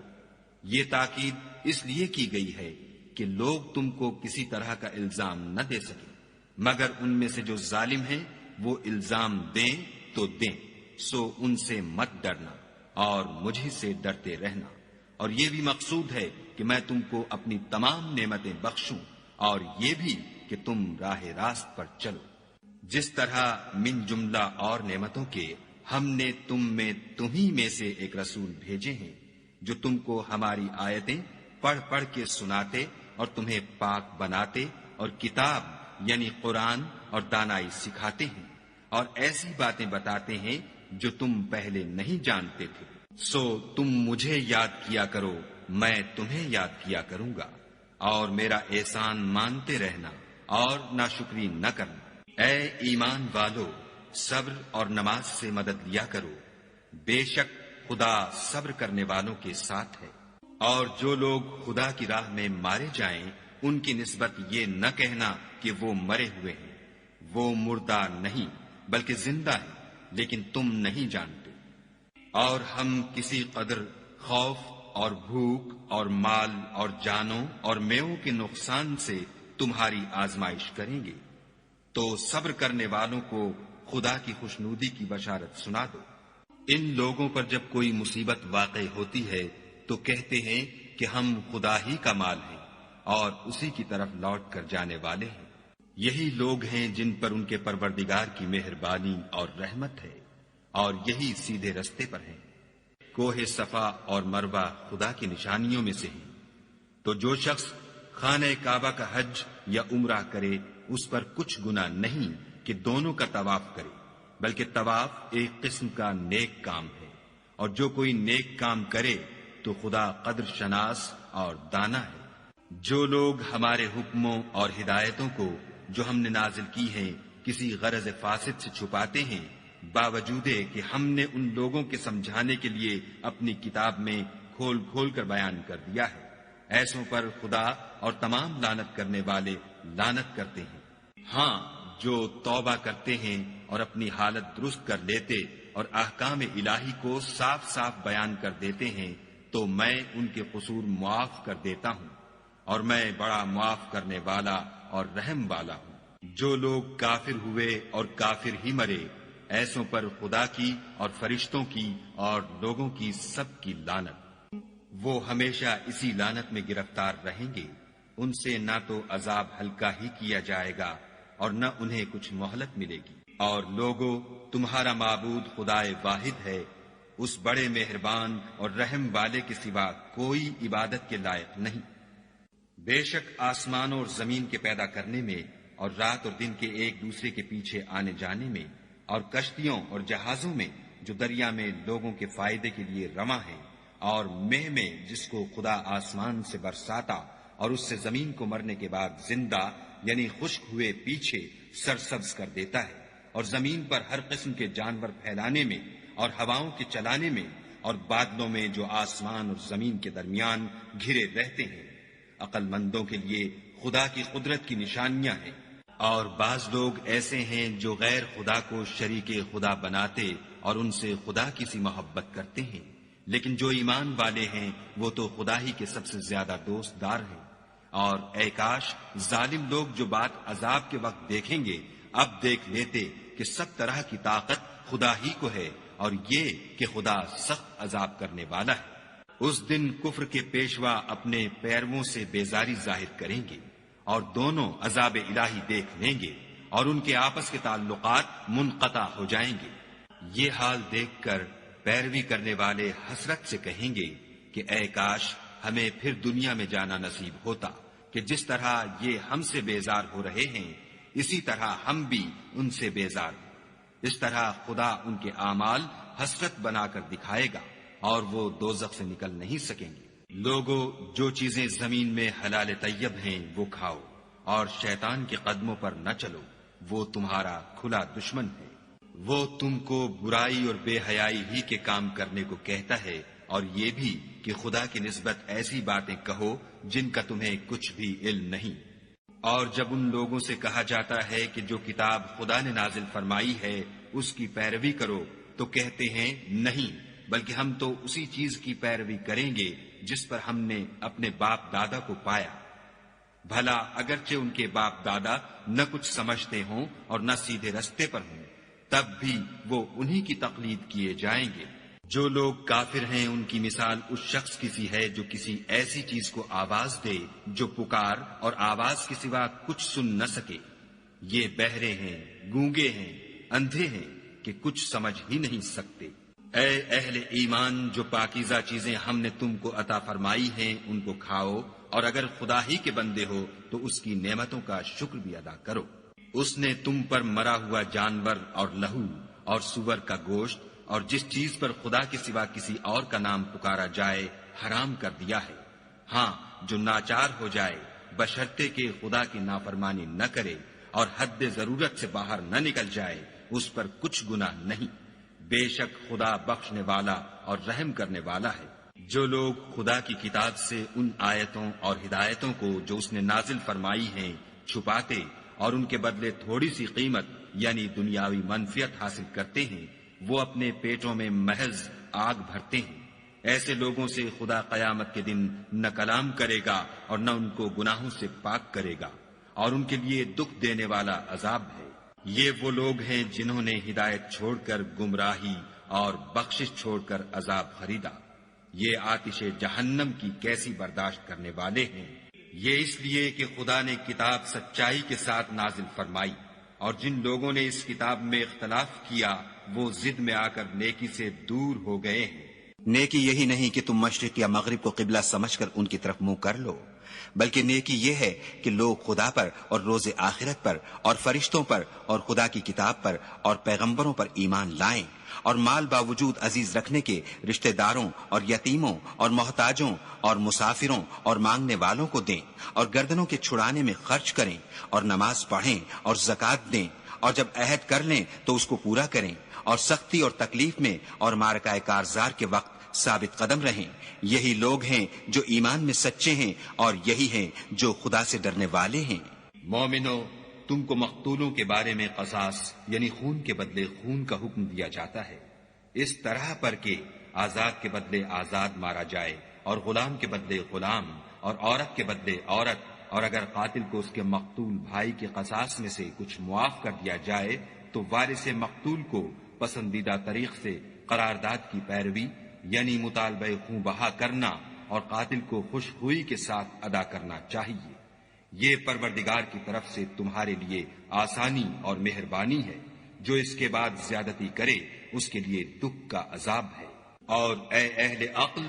Speaker 1: یہ تاکید اس لیے کی گئی ہے کہ لوگ تم کو کسی طرح کا الزام نہ دے سکے، مگر ان میں سے جو ظالم ہیں وہ الزام دیں تو دیں، سو ان سے مت ڈرنا اور مجھ سے ڈرتے رہنا۔ اور یہ بھی مقصود ہے کہ میں تم کو اپنی تمام نعمتیں بخشوں، اور یہ بھی کہ تم راہ راست پر چلو۔ جس طرح من جملہ اور نعمتوں کے ہم نے تمہیں میں سے ایک رسول بھیجے ہیں جو تم کو ہماری آیتیں پڑھ پڑھ کے سناتے اور تمہیں پاک بناتے اور کتاب یعنی قرآن اور دانائی سکھاتے ہیں اور ایسی باتیں بتاتے ہیں جو تم پہلے نہیں جانتے تھے۔ سو تم مجھے یاد کیا کرو، میں تمہیں یاد کیا کروں گا، اور میرا احسان مانتے رہنا اور ناشکری نہ کرنا۔ اے ایمان والو، صبر اور نماز سے مدد لیا کرو، بے شک خدا صبر کرنے والوں کے ساتھ ہے۔ اور جو لوگ خدا کی راہ میں مارے جائیں ان کی نسبت یہ نہ کہنا کہ وہ مرے ہوئے ہیں، وہ مردہ نہیں بلکہ زندہ ہیں، لیکن تم نہیں جانتے۔ اور ہم کسی قدر خوف اور بھوک اور مال اور جانوں اور میووں کے نقصان سے تمہاری آزمائش کریں گے، تو صبر کرنے والوں کو خدا کی خوشنودی کی بشارت سنا دو۔ ان لوگوں پر جب کوئی مصیبت واقع ہوتی ہے تو کہتے ہیں کہ ہم خدا ہی کا مال ہیں اور اسی کی طرف لوٹ کر جانے والے ہیں۔ یہی لوگ ہیں جن پر ان کے پروردگار کی مہربانی اور رحمت ہے، اور یہی سیدھے رستے پر ہیں۔ کوہ صفا اور مروہ خدا کی نشانیوں میں سے ہیں، تو جو شخص خانہ کعبہ کا حج یا عمرہ کرے اس پر کچھ گناہ نہیں کہ دونوں کا طواف کرے، بلکہ طواف ایک قسم کا نیک کام ہے، اور جو کوئی نیک کام کرے تو خدا قدر شناس اور دانا ہے۔ جو لوگ ہمارے حکموں اور ہدایتوں کو جو ہم نے نازل کی ہیں کسی غرض فاسد سے چھپاتے ہیں، باوجود کہ ہم نے ان لوگوں کے سمجھانے کے لیے اپنی کتاب میں کھول کھول کر بیان کر دیا ہے، ایسوں پر خدا اور تمام لعنت کرنے والے لعنت کرتے ہیں۔ ہاں، جو توبہ کرتے ہیں اور اپنی حالت درست کر لیتے اور احکام الہی کو صاف صاف بیان کر دیتے ہیں تو میں ان کے قصور معاف کر دیتا ہوں، اور میں بڑا معاف کرنے والا اور رحم والا ہوں۔ جو لوگ کافر ہوئے اور کافر ہی مرے، ایسوں پر خدا کی اور فرشتوں کی اور لوگوں کی سب کی لعنت۔ وہ ہمیشہ اسی لعنت میں گرفتار رہیں گے، ان سے نہ تو عذاب ہلکا ہی کیا جائے گا اور نہ انہیں کچھ مہلت ملے گی۔ اور لوگوں، تمہارا معبود خدائے واحد ہے، اس بڑے مہربان اور رحم والے کے سوا کوئی عبادت کے لائق نہیں۔ بے شک آسمانوں اور زمین کے پیدا کرنے میں اور رات اور دن کے ایک دوسرے کے پیچھے آنے جانے میں اور کشتیوں اور جہازوں میں جو دریا میں لوگوں کے فائدے کے لیے رواں ہیں، اور مہ میں جس کو خدا آسمان سے برساتا اور اس سے زمین کو مرنے کے بعد زندہ یعنی خشک ہوئے پیچھے سرسبز کر دیتا ہے، اور زمین پر ہر قسم کے جانور پھیلانے میں اور ہواؤں کے چلانے میں اور بادلوں میں جو آسمان اور زمین کے درمیان گھرے رہتے ہیں، عقل مندوں کے لیے خدا کی قدرت کی نشانیاں ہیں۔ اور بعض لوگ ایسے ہیں جو غیر خدا کو شریک خدا بناتے اور ان سے خدا کی سی محبت کرتے ہیں، لیکن جو ایمان والے ہیں وہ تو خدا ہی کے سب سے زیادہ دوست دار ہیں۔ اور اے کاش ظالم لوگ جو بات عذاب کے وقت دیکھیں گے اب دیکھ لیتے کہ سب طرح کی طاقت خدا ہی کو ہے، اور یہ کہ خدا سخت عذاب کرنے والا ہے۔ اس دن کفر کے پیشوا اپنے پیرووں سے بیزاری ظاہر کریں گے اور دونوں عذاب الہی دیکھ لیں گے اور ان کے آپس کے تعلقات منقطع ہو جائیں گے۔ یہ حال دیکھ کر پیروی کرنے والے حسرت سے کہیں گے کہ اے کاش ہمیں پھر دنیا میں جانا نصیب ہوتا کہ جس طرح یہ ہم سے بیزار ہو رہے ہیں اسی طرح ہم بھی ان سے بیزار ہوں۔ اس طرح خدا ان کے اعمال حسرت بنا کر دکھائے گا اور وہ دوزخ سے نکل نہیں سکیں گے۔ لوگوں، جو چیزیں زمین میں حلال طیب ہیں وہ کھاؤ، اور شیطان کے قدموں پر نہ چلو، وہ تمہارا کھلا دشمن ہے۔ وہ تم کو برائی اور بے حیائی ہی کے کام کرنے کو کہتا ہے، اور یہ بھی کہ خدا کی نسبت ایسی باتیں کہو جن کا تمہیں کچھ بھی علم نہیں۔ اور جب ان لوگوں سے کہا جاتا ہے کہ جو کتاب خدا نے نازل فرمائی ہے اس کی پیروی کرو تو کہتے ہیں نہیں، بلکہ ہم تو اسی چیز کی پیروی کریں گے جس پر ہم نے اپنے باپ دادا کو پایا۔ بھلا اگرچہ ان کے باپ دادا نہ کچھ سمجھتے ہوں اور نہ سیدھے رستے پر ہوں، تب بھی وہ انہی کی تقلید کیے جائیں گے۔ جو لوگ کافر ہیں ان کی مثال اس شخص کی سی ہے جو کسی ایسی چیز کو آواز دے جو پکار اور آواز کے سوا کچھ سن نہ سکے۔ یہ بہرے ہیں، گونگے ہیں، اندھے ہیں کہ کچھ سمجھ ہی نہیں سکتے۔ اے اہل ایمان، جو پاکیزہ چیزیں ہم نے تم کو عطا فرمائی ہیں ان کو کھاؤ، اور اگر خدا ہی کے بندے ہو تو اس کی نعمتوں کا شکر بھی ادا کرو۔ اس نے تم پر مرا ہوا جانور اور لہو اور سور کا گوشت اور جس چیز پر خدا کے سوا کسی اور کا نام پکارا جائے حرام کر دیا ہے۔ ہاں، جو ناچار ہو جائے بشرطے کہ خدا کی نافرمانی نہ کرے اور حد ضرورت سے باہر نہ نکل جائے، اس پر کچھ گناہ نہیں۔ بے شک خدا بخشنے والا اور رحم کرنے والا ہے۔ جو لوگ خدا کی کتاب سے ان آیتوں اور ہدایتوں کو جو اس نے نازل فرمائی ہیں چھپاتے اور ان کے بدلے تھوڑی سی قیمت یعنی دنیاوی منفعت حاصل کرتے ہیں، وہ اپنے پیٹوں میں محض آگ بھرتے ہیں۔ ایسے لوگوں سے خدا قیامت کے دن نہ کلام کرے گا اور نہ ان کو گناہوں سے پاک کرے گا، اور ان کے لیے دکھ دینے والا عذاب ہے۔ یہ وہ لوگ ہیں جنہوں نے ہدایت چھوڑ کر گمراہی اور بخشش چھوڑ کر عذاب خریدا۔ یہ آتش جہنم کی کیسی برداشت کرنے والے ہیں۔ یہ اس لیے کہ خدا نے کتاب سچائی کے ساتھ نازل فرمائی، اور جن لوگوں نے اس کتاب میں اختلاف کیا وہ ضد میں آ کر نیکی سے دور ہو گئے ہیں۔
Speaker 2: نیکی یہی نہیں کہ تم مشرق یا مغرب کو قبلہ سمجھ کر ان کی طرف منہ کر لو، بلکہ نیکی یہ ہے کہ لوگ خدا پر اور روز آخرت پر اور فرشتوں پر اور خدا کی کتاب پر اور پیغمبروں پر ایمان لائیں، اور مال باوجود عزیز رکھنے کے رشتہ داروں اور یتیموں اور محتاجوں اور مسافروں اور مانگنے والوں کو دیں، اور گردنوں کے چھڑانے میں خرچ کریں، اور نماز پڑھیں اور زکوٰۃ دیں، اور جب عہد کر لیں تو اس کو پورا کریں، اور سختی اور تکلیف میں اور معرکہ کارزار کے وقت ثابت قدم رہیں۔ یہی لوگ ہیں جو ایمان میں سچے ہیں، اور یہی ہیں جو خدا سے ڈرنے والے ہیں۔
Speaker 1: مومنو، تم کو مقتولوں کے بارے میں قصاص یعنی خون کے بدلے خون کا حکم دیا جاتا ہے، اس طرح پر کہ آزاد کے بدلے آزاد مارا جائے، اور غلام کے بدلے غلام، اور عورت کے بدلے عورت، اور اگر قاتل کو اس کے مقتول بھائی کے قصاص میں سے کچھ معاف کر دیا جائے تو وارث مقتول کو پسندیدہ طریق سے قرارداد کی پیروی یعنی مطالبہ خوں بہا کرنا اور قاتل کو خوش ہوئی کے ساتھ ادا کرنا چاہیے۔ یہ پروردگار کی طرف سے تمہارے لیے آسانی اور مہربانی ہے۔ جو اس کے بعد زیادتی کرے اس کے لیے دکھ کا عذاب ہے۔ اور اے اہل عقل،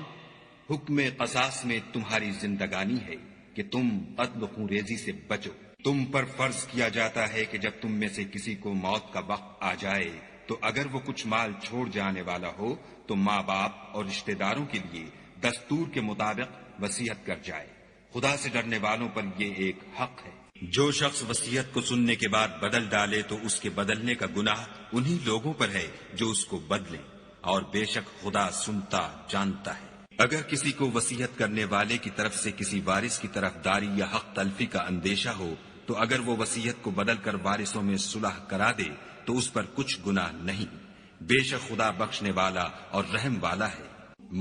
Speaker 1: حکم قصاص میں تمہاری زندگانی ہے کہ تم قتل و خون ریزی سے بچو۔ تم پر فرض کیا جاتا ہے کہ جب تم میں سے کسی کو موت کا وقت آ جائے تو اگر وہ کچھ مال چھوڑ جانے والا ہو تو ماں باپ اور رشتہ داروں کے لیے دستور کے مطابق وصیت کر جائے۔ خدا سے ڈرنے والوں پر یہ ایک حق ہے۔ جو شخص وصیت کو سننے کے بعد بدل ڈالے تو اس کے بدلنے کا گناہ انہی لوگوں پر ہے جو اس کو بدلیں، اور بے شک خدا سنتا جانتا ہے۔ اگر کسی کو وصیت کرنے والے کی طرف سے کسی وارث کی طرف داری یا حق تلفی کا اندیشہ ہو تو اگر وہ وصیت کو بدل کر وارثوں میں صلح کرا دے تو اس پر کچھ گناہ نہیں، بے شک خدا بخشنے والا اور رحم والا ہے۔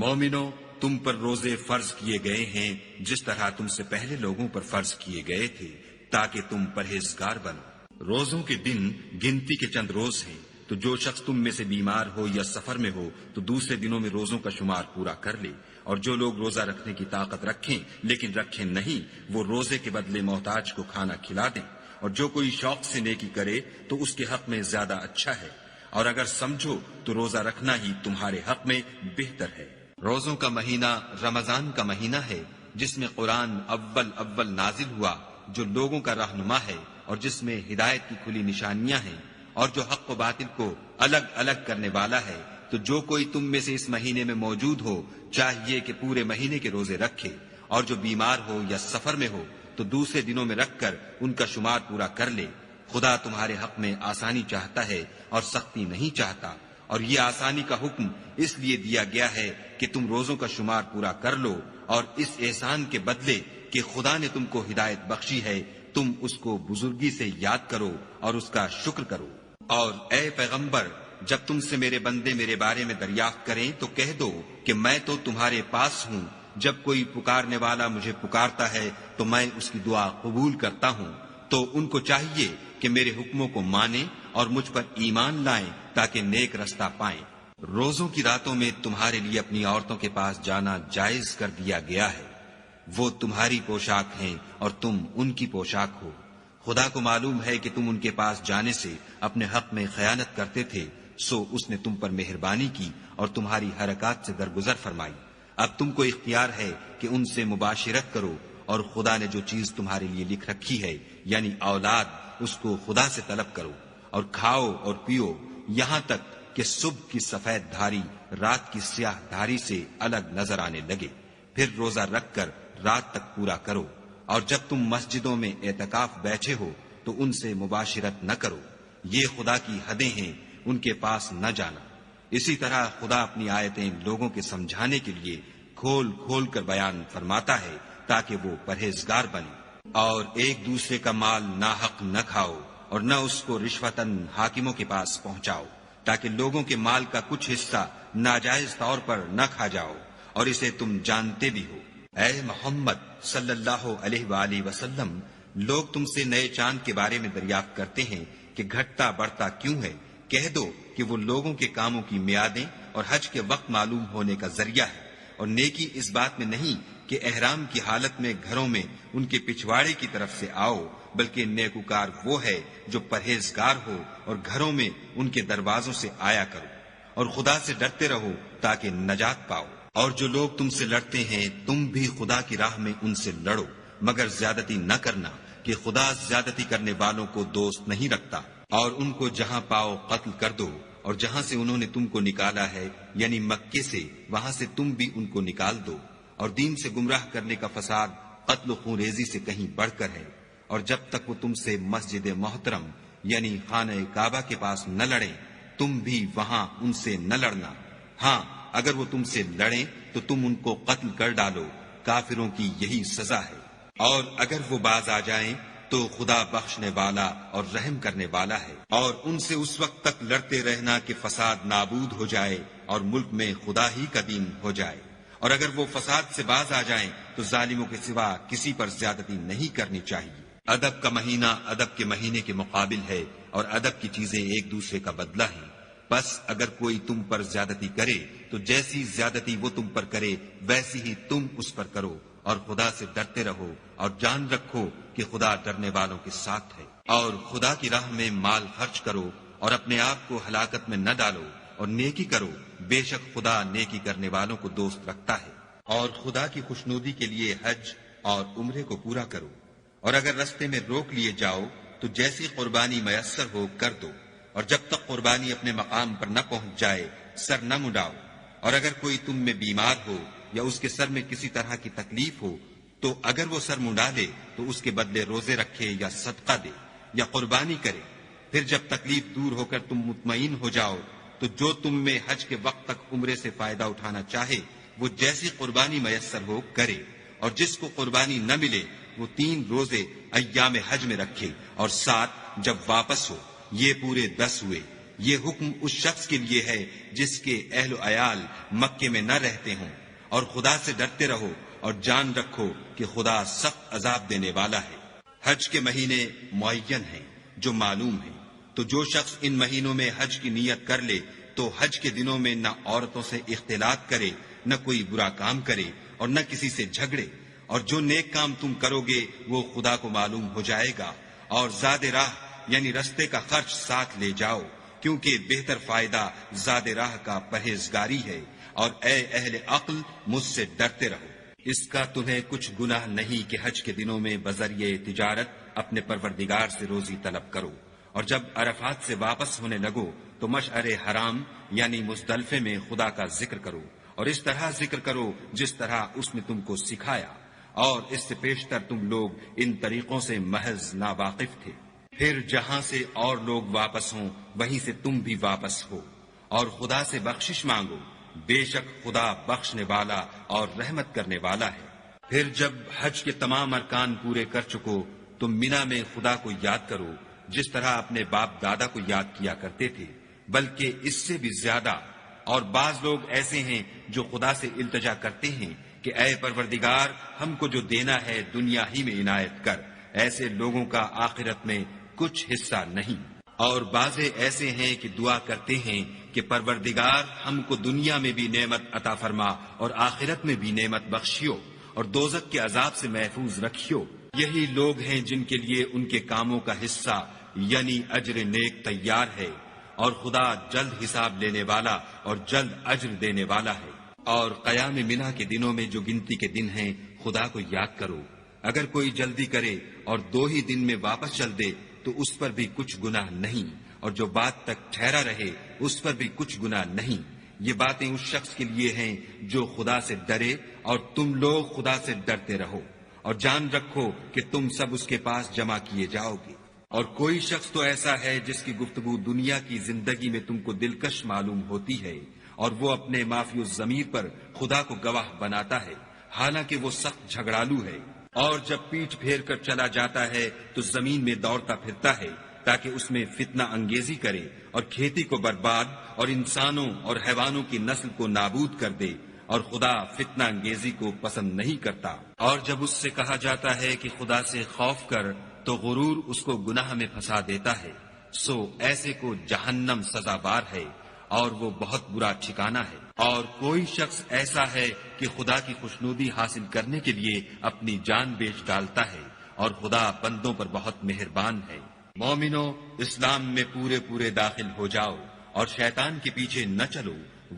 Speaker 1: مومنو، تم پر روزے فرض کیے گئے ہیں جس طرح تم سے پہلے لوگوں پر فرض کیے گئے تھے تاکہ تم پرہیزگار بنو۔ روزوں کے دن گنتی کے چند روز ہیں، تو جو شخص تم میں سے بیمار ہو یا سفر میں ہو تو دوسرے دنوں میں روزوں کا شمار پورا کر لے، اور جو لوگ روزہ رکھنے کی طاقت رکھیں لیکن رکھیں نہیں وہ روزے کے بدلے محتاج کو کھانا کھلا دیں، اور جو کوئی شوق سے نیکی کرے تو اس کے حق میں زیادہ اچھا ہے، اور اگر سمجھو تو روزہ رکھنا ہی تمہارے حق میں بہتر ہے۔ روزوں کا مہینہ رمضان کا مہینہ ہے جس میں قرآن اول نازل ہوا، جو لوگوں کا رہنما ہے اور جس میں ہدایت کی کھلی نشانیاں ہیں، اور جو حق و باطل کو الگ الگ کرنے والا ہے۔ تو جو کوئی تم میں سے اس مہینے میں موجود ہو چاہیے کہ پورے مہینے کے روزے رکھے، اور جو بیمار ہو یا سفر میں ہو تو دوسرے دنوں میں رکھ کر ان کا شمار پورا کر لے۔ خدا تمہارے حق میں آسانی چاہتا ہے اور سختی نہیں چاہتا، اور یہ آسانی کا حکم اس لیے دیا گیا ہے کہ تم روزوں کا شمار پورا کر لو، اور اس احسان کے بدلے کہ خدا نے تم کو ہدایت بخشی ہے تم اس کو بزرگی سے یاد کرو اور اس کا شکر کرو۔ اور اے پیغمبر، جب تم سے میرے بندے میرے بارے میں دریافت کریں تو کہہ دو کہ میں تو تمہارے پاس ہوں، جب کوئی پکارنے والا مجھے پکارتا ہے تو میں اس کی دعا قبول کرتا ہوں۔ تو ان کو چاہیے کہ میرے حکموں کو مانیں اور مجھ پر ایمان لائیں تاکہ نیک رستہ پائیں۔ روزوں کی راتوں میں تمہارے لیے اپنی عورتوں کے پاس جانا جائز کر دیا گیا ہے، وہ تمہاری پوشاک ہیں اور تم ان کی پوشاک ہو۔ خدا کو معلوم ہے کہ تم ان کے پاس جانے سے اپنے حق میں خیانت کرتے تھے، سو اس نے تم پر مہربانی کی
Speaker 2: اور تمہاری حرکات سے درگزر فرمائی۔ اب تم کو اختیار ہے کہ ان سے مباشرت کرو، اور خدا نے جو چیز تمہارے لیے لکھ رکھی ہے یعنی اولاد، اس کو خدا سے طلب کرو، اور کھاؤ اور پیو یہاں تک کہ صبح کی سفید دھاری رات کی سیاہ دھاری سے الگ نظر آنے لگے، پھر روزہ رکھ کر رات تک پورا کرو۔ اور جب تم مسجدوں میں اعتکاف بیٹھے ہو تو ان سے مباشرت نہ کرو، یہ خدا کی حدیں ہیں، ان کے پاس نہ جانا۔ اسی طرح خدا اپنی آیتیں لوگوں کے سمجھانے کے لیے کھول کھول کر بیان فرماتا ہے تاکہ وہ پرہیزگار بنے۔ اور ایک دوسرے کا مال ناحق نہ کھاؤ، اور نہ اس کو رشوتاً حاکموں کے پاس پہنچاؤ، تاکہ لوگوں کے مال کا کچھ حصہ ناجائز طور پر نہ کھا جاؤ، اور اسے تم جانتے بھی ہو۔ اے محمد صلی اللہ علیہ وآلہ وسلم، لوگ تم سے نئے چاند کے بارے میں دریافت کرتے ہیں کہ گھٹتا بڑھتا کیوں ہے؟ کہہ دو کہ وہ لوگوں کے کاموں کی میعادیں اور حج کے وقت معلوم ہونے کا ذریعہ ہے، اور نیکی اس بات میں نہیں کہ احرام کی حالت میں گھروں میں ان کے پچھواڑے کی طرف سے آؤ، بلکہ نیکوکار وہ ہے جو پرہیزگار ہو اور گھروں میں ان کے دروازوں سے آیا کرو، اور خدا سے ڈرتے رہو تاکہ نجات پاؤ۔ اور جو لوگ تم سے لڑتے ہیں تم بھی خدا کی راہ میں ان سے لڑو، مگر زیادتی نہ کرنا کہ خدا زیادتی کرنے والوں کو دوست نہیں رکھتا۔ اور ان کو جہاں پاؤ قتل کر دو، اور جہاں سے انہوں نے تم کو نکالا ہے یعنی مکے سے، وہاں سے تم بھی ان کو نکال دو۔ اور دین سے گمراہ کرنے کا فساد قتل و خون ریزی سے کہیں بڑھ کر ہے۔ اور جب تک وہ تم سے مسجد محترم یعنی خانہ کعبہ کے پاس نہ لڑیں، تم بھی وہاں ان سے نہ لڑنا۔ ہاں، اگر وہ تم سے لڑیں تو تم ان کو قتل کر ڈالو، کافروں کی یہی سزا ہے۔ اور اگر وہ باز آ جائیں تو خدا بخشنے والا اور رحم کرنے والا ہے۔ اور ان سے اس وقت تک لڑتے رہنا کہ فساد نابود ہو جائے اور ملک میں خدا ہی کا دین ہو جائے۔ اور اگر وہ فساد سے باز آ جائیں تو ظالموں کے سوا کسی پر زیادتی نہیں کرنی چاہیے۔ ادب کا مہینہ ادب کے مہینے کے مقابل ہے، اور ادب کی چیزیں ایک دوسرے کا بدلہ ہیں۔ بس اگر کوئی تم پر زیادتی کرے تو جیسی زیادتی وہ تم پر کرے ویسی ہی تم اس پر کرو، اور خدا سے ڈرتے رہو، اور جان رکھو کہ خدا ڈرنے والوں کے ساتھ ہے۔ اور خدا کی راہ میں مال خرچ کرو، اور اپنے آپ کو ہلاکت میں نہ ڈالو، اور نیکی کرو، بے شک خدا نیکی کرنے والوں کو دوست رکھتا ہے۔ اور خدا کی خوشنودی کے لیے حج اور عمرے کو پورا کرو، اور اگر رستے میں روک لیے جاؤ تو جیسی قربانی میسر ہو کر دو، اور جب تک قربانی اپنے مقام پر نہ پہنچ جائے سر نہ مڈاؤ۔ اور اگر کوئی تم میں بیمار ہو یا اس کے سر میں کسی طرح کی تکلیف ہو تو اگر وہ سر منڈا دے تو اس کے بدلے روزے رکھے یا صدقہ دے یا قربانی کرے۔ پھر جب تکلیف دور ہو کر تم مطمئن ہو جاؤ تو جو تم میں حج کے وقت تک عمرے سے فائدہ اٹھانا چاہے وہ جیسی قربانی میسر ہو کرے، اور جس کو قربانی نہ ملے وہ 3 روزے ایام حج میں رکھے، اور 7 جب واپس ہو، یہ پورے 10 ہوئے۔ یہ حکم اس شخص کے لیے ہے جس کے اہل و عیال مکے میں نہ رہتے ہوں۔ اور خدا سے ڈرتے رہو اور جان رکھو کہ خدا سخت عذاب دینے والا ہے۔ حج کے مہینے معین ہیں جو معلوم ہیں، تو جو شخص ان مہینوں میں حج کی نیت کر لے تو حج کے دنوں میں نہ عورتوں سے اختلاط کرے، نہ کوئی برا کام کرے، اور نہ کسی سے جھگڑے۔ اور جو نیک کام تم کرو گے وہ خدا کو معلوم ہو جائے گا۔ اور زاد راہ یعنی رستے کا خرچ ساتھ لے جاؤ، کیونکہ بہتر فائدہ زاد راہ کا پرہیزگاری ہے۔ اور اے اہل عقل، مجھ سے ڈرتے رہو۔ اس کا تمہیں کچھ گناہ نہیں کہ حج کے دنوں میں بذریعہ تجارت اپنے پروردگار سے روزی طلب کرو، اور جب عرفات سے واپس ہونے لگو تو مشعر حرام یعنی مزدلفے میں خدا کا ذکر کرو، اور اس طرح ذکر کرو جس طرح اس نے تم کو سکھایا، اور اس سے پیشتر تم لوگ ان طریقوں سے محض ناواقف تھے۔ پھر جہاں سے اور لوگ واپس ہوں وہیں سے تم بھی واپس ہو، اور خدا سے بخشش مانگو، بے شک خدا بخشنے والا اور رحمت کرنے والا ہے۔ پھر جب حج کے تمام ارکان پورے کر چکو تو مینا میں خدا کو یاد کرو جس طرح اپنے باپ دادا کو یاد کیا کرتے تھے، بلکہ اس سے بھی زیادہ۔ اور بعض لوگ ایسے ہیں جو خدا سے التجا کرتے ہیں کہ اے پروردگار، ہم کو جو دینا ہے دنیا ہی میں عنایت کر۔ ایسے لوگوں کا آخرت میں کچھ حصہ نہیں۔ اور بعض ایسے ہیں کہ دعا کرتے ہیں کہ پروردگار ہم کو دنیا میں بھی نعمت عطا فرما اور آخرت میں بھی نعمت بخشیو، اور دوزخ کے عذاب سے محفوظ رکھیو۔ یہی لوگ ہیں جن کے لیے ان کے کاموں کا حصہ یعنی اجر نیک تیار ہے،
Speaker 1: اور خدا جلد حساب لینے والا اور جلد اجر دینے والا ہے۔ اور قیام منا کے دنوں میں جو گنتی کے دن ہیں خدا کو یاد کرو۔ اگر کوئی جلدی کرے اور 2 ہی دن میں واپس چل دے تو اس پر بھی کچھ گناہ نہیں، اور جو بات تک ٹھہرا رہے اس پر بھی کچھ گناہ نہیں۔ یہ باتیں اس شخص کے لیے ہیں جو خدا سے ڈرے، اور تم لوگ خدا سے ڈرتے رہو، اور جان رکھو کہ تم سب اس کے پاس جمع کیے جاؤ گے۔ اور کوئی شخص تو ایسا ہے جس کی گفتگو دنیا کی زندگی میں تم کو دلکش معلوم ہوتی ہے، اور وہ اپنے معافی الضمیر پر خدا کو گواہ بناتا ہے، حالانکہ وہ سخت جھگڑالو ہے، اور جب پیٹھ پھیر کر چلا جاتا ہے تو زمین میں دوڑتا پھرتا ہے تاکہ اس میں فتنہ انگیزی کرے اور کھیتی کو برباد اور انسانوں اور حیوانوں کی نسل کو نابود کر دے، اور خدا فتنہ انگیزی کو پسند نہیں کرتا۔ اور جب اس سے کہا جاتا ہے کہ خدا سے خوف کر تو غرور اس کو گناہ میں پھنسا دیتا ہے، سو ایسے کو جہنم سزاوار ہے، اور وہ بہت برا ٹھکانہ ہے۔ اور کوئی شخص ایسا ہے کہ خدا کی خوشنودی حاصل کرنے کے لیے اپنی جان بیچ ڈالتا ہے، اور خدا بندوں پر بہت مہربان ہے۔ مومنو، اسلام میں پورے داخل ہو جاؤ اور شیطان کے پیچھے نہ چلو،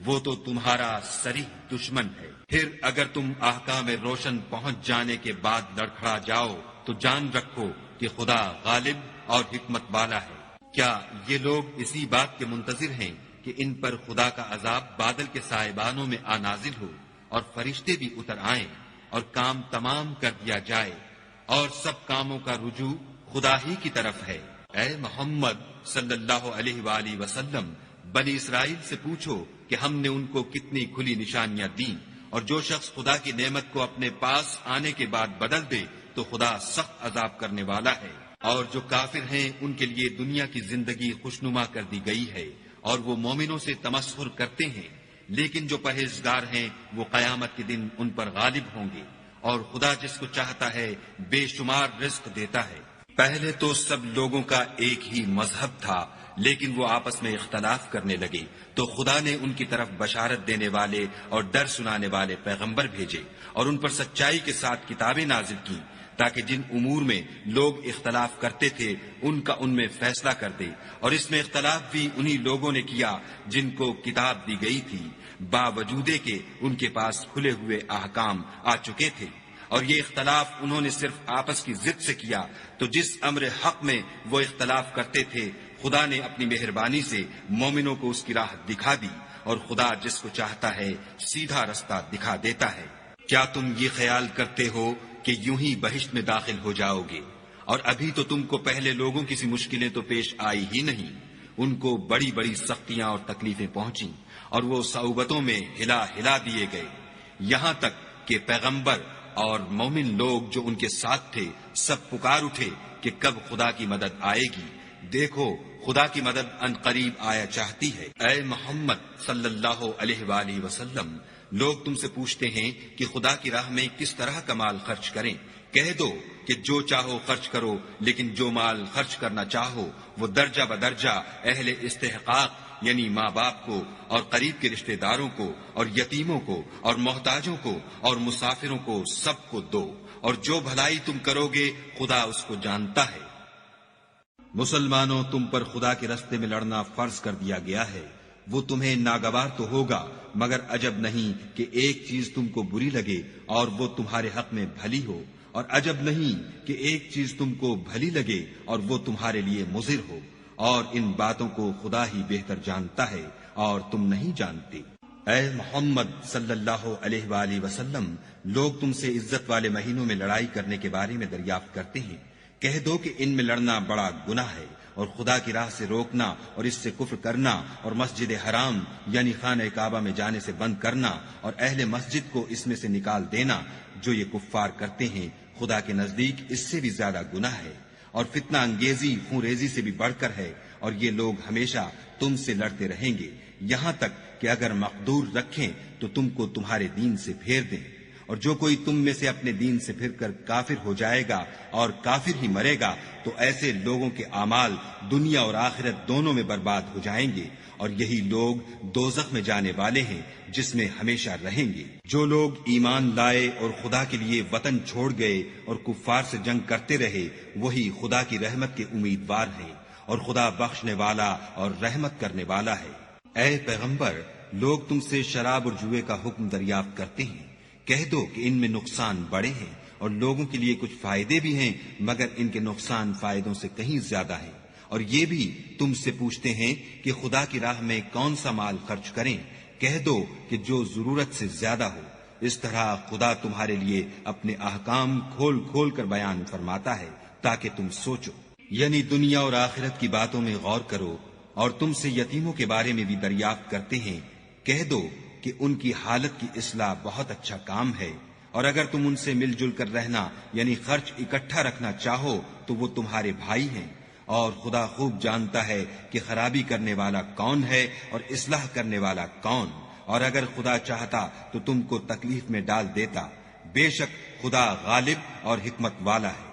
Speaker 1: وہ تو تمہارا صریح دشمن ہے۔ پھر اگر تم احکام روشن پہنچ جانے کے بعد لڑکھڑا جاؤ تو جان رکھو کہ خدا غالب اور حکمت والا ہے۔ کیا یہ لوگ اسی بات کے منتظر ہیں کہ ان پر خدا کا عذاب بادل کے سائبانوں میں نازل ہو اور فرشتے بھی اتر آئیں اور کام تمام کر دیا جائے، اور سب کاموں کا رجوع خدا ہی کی طرف ہے؟ اے محمد صلی اللہ علیہ وآلہ وسلم، بنی اسرائیل سے پوچھو کہ ہم نے ان کو کتنی کھلی نشانیاں دیں، اور جو شخص خدا کی نعمت کو اپنے پاس آنے کے بعد بدل دے تو خدا سخت عذاب کرنے والا ہے۔ اور جو کافر ہیں ان کے لیے دنیا کی زندگی خوشنما کر دی گئی ہے، اور وہ مومنوں سے تمسخر کرتے ہیں، لیکن جو پرہیزگار ہیں وہ قیامت کے دن ان پر غالب ہوں گے، اور خدا جس کو چاہتا ہے بے شمار رزق دیتا ہے۔ پہلے تو سب لوگوں کا ایک ہی مذہب تھا، لیکن وہ آپس میں اختلاف کرنے لگے تو خدا نے ان کی طرف بشارت دینے والے اور ڈر سنانے والے پیغمبر بھیجے، اور ان پر سچائی کے ساتھ کتابیں نازل کی، تاکہ جن امور میں لوگ اختلاف کرتے تھے ان کا ان میں فیصلہ کر دے۔ اور اس میں اختلاف بھی انہی لوگوں نے کیا جن کو کتاب دی گئی تھی، باوجود کہ ان کے پاس کھلے ہوئے احکام آ چکے تھے، اور یہ اختلاف انہوں نے صرف آپس کی ضد سے کیا۔ تو جس امر حق میں وہ اختلاف کرتے تھے خدا نے اپنی مہربانی سے مومنوں کو اس کی راہ دکھا دی، اور خدا جس کو چاہتا ہے سیدھا رستہ دکھا دیتا ہے۔ کیا تم یہ خیال کرتے ہو کہ یوں ہی بہشت میں داخل ہو جاؤ گے؟ اور ابھی تو تم کو پہلے لوگوں کی سی مشکلیں تو پیش آئی ہی نہیں، ان کو بڑی بڑی سختیاں اور تکلیفیں پہنچیں، اور وہ صعوبتوں میں ہلا دیے گئے، یہاں تک کہ پیغمبر اور مومن لوگ جو ان کے ساتھ تھے سب پکار اٹھے کہ کب خدا کی مدد آئے گی۔ دیکھو خدا کی مدد ان قریب آیا چاہتی ہے۔ اے محمد صلی اللہ علیہ وآلہ وسلم، لوگ تم سے پوچھتے ہیں کہ خدا کی راہ میں کس طرح کا مال خرچ کریں۔ کہہ دو کہ جو چاہو خرچ کرو، لیکن جو مال خرچ کرنا چاہو وہ درجہ بدرجہ اہل استحقاق یعنی ماں باپ کو اور قریب کے رشتہ داروں کو اور یتیموں کو اور محتاجوں کو اور مسافروں کو سب کو دو، اور جو بھلائی تم کرو گے خدا اس کو جانتا ہے۔ مسلمانوں، تم پر خدا کے رستے میں لڑنا فرض کر دیا گیا ہے، وہ تمہیں ناگوار تو ہوگا، مگر عجب نہیں کہ ایک چیز تم کو بری لگے اور وہ تمہارے حق میں بھلی ہو، اور عجب نہیں کہ ایک چیز تم کو بھلی لگے اور وہ تمہارے لیے مضر ہو، اور ان باتوں کو خدا ہی بہتر جانتا ہے اور تم نہیں جانتے۔ اے محمد صلی اللہ علیہ وآلہ وسلم، لوگ تم سے عزت والے مہینوں میں لڑائی کرنے کے بارے میں دریافت کرتے ہیں۔ کہہ دو کہ ان میں لڑنا بڑا گناہ ہے، اور خدا کی راہ سے روکنا اور اس سے کفر کرنا اور مسجد حرام یعنی خانہ کعبہ میں جانے سے بند کرنا اور اہل مسجد کو اس میں سے نکال دینا، جو یہ کفار کرتے ہیں خدا کے نزدیک اس سے بھی زیادہ گناہ ہے، اور فتنہ انگیزی خون ریزی سے بھی بڑھ کر ہے، اور یہ لوگ ہمیشہ تم سے لڑتے رہیں گے، یہاں تک کہ اگر مقدور رکھیں تو تم کو تمہارے دین سے پھیر دیں، اور جو کوئی تم میں سے اپنے دین سے پھر کر کافر ہو جائے گا اور کافر ہی مرے گا تو ایسے لوگوں کے اعمال دنیا اور آخرت دونوں میں برباد ہو جائیں گے، اور یہی لوگ دوزخ میں جانے والے ہیں جس میں ہمیشہ رہیں گے۔ جو لوگ ایمان لائے اور خدا کے لیے وطن چھوڑ گئے اور کفار سے جنگ کرتے رہے وہی خدا کی رحمت کے امیدوار ہیں، اور خدا بخشنے والا اور رحمت کرنے والا ہے۔ اے پیغمبر، لوگ تم سے شراب اور جوئے کا حکم دریافت کرتے ہیں، کہہ دو کہ ان میں نقصان بڑے ہیں اور لوگوں کے لیے کچھ فائدے بھی ہیں، مگر ان کے نقصان فائدوں سے کہیں زیادہ ہیں۔ اور یہ بھی تم سے پوچھتے ہیں کہ خدا کی راہ میں کون سا مال خرچ کریں، کہہ دو کہ جو ضرورت سے زیادہ ہو۔ اس طرح خدا تمہارے لیے اپنے احکام کھول کھول کر بیان فرماتا ہے تاکہ تم سوچو، یعنی دنیا اور آخرت کی باتوں میں غور کرو۔ اور تم سے یتیموں کے بارے میں بھی دریافت کرتے ہیں، کہہ دو کہ ان کی حالت کی اصلاح بہت اچھا کام ہے، اور اگر تم ان سے مل جل کر رہنا یعنی خرچ اکٹھا رکھنا چاہو تو وہ تمہارے بھائی ہیں، اور خدا خوب جانتا ہے کہ خرابی کرنے والا کون ہے اور اصلاح کرنے والا کون۔ اور اگر خدا چاہتا تو تم کو تکلیف میں ڈال دیتا، بے شک خدا غالب اور حکمت والا ہے۔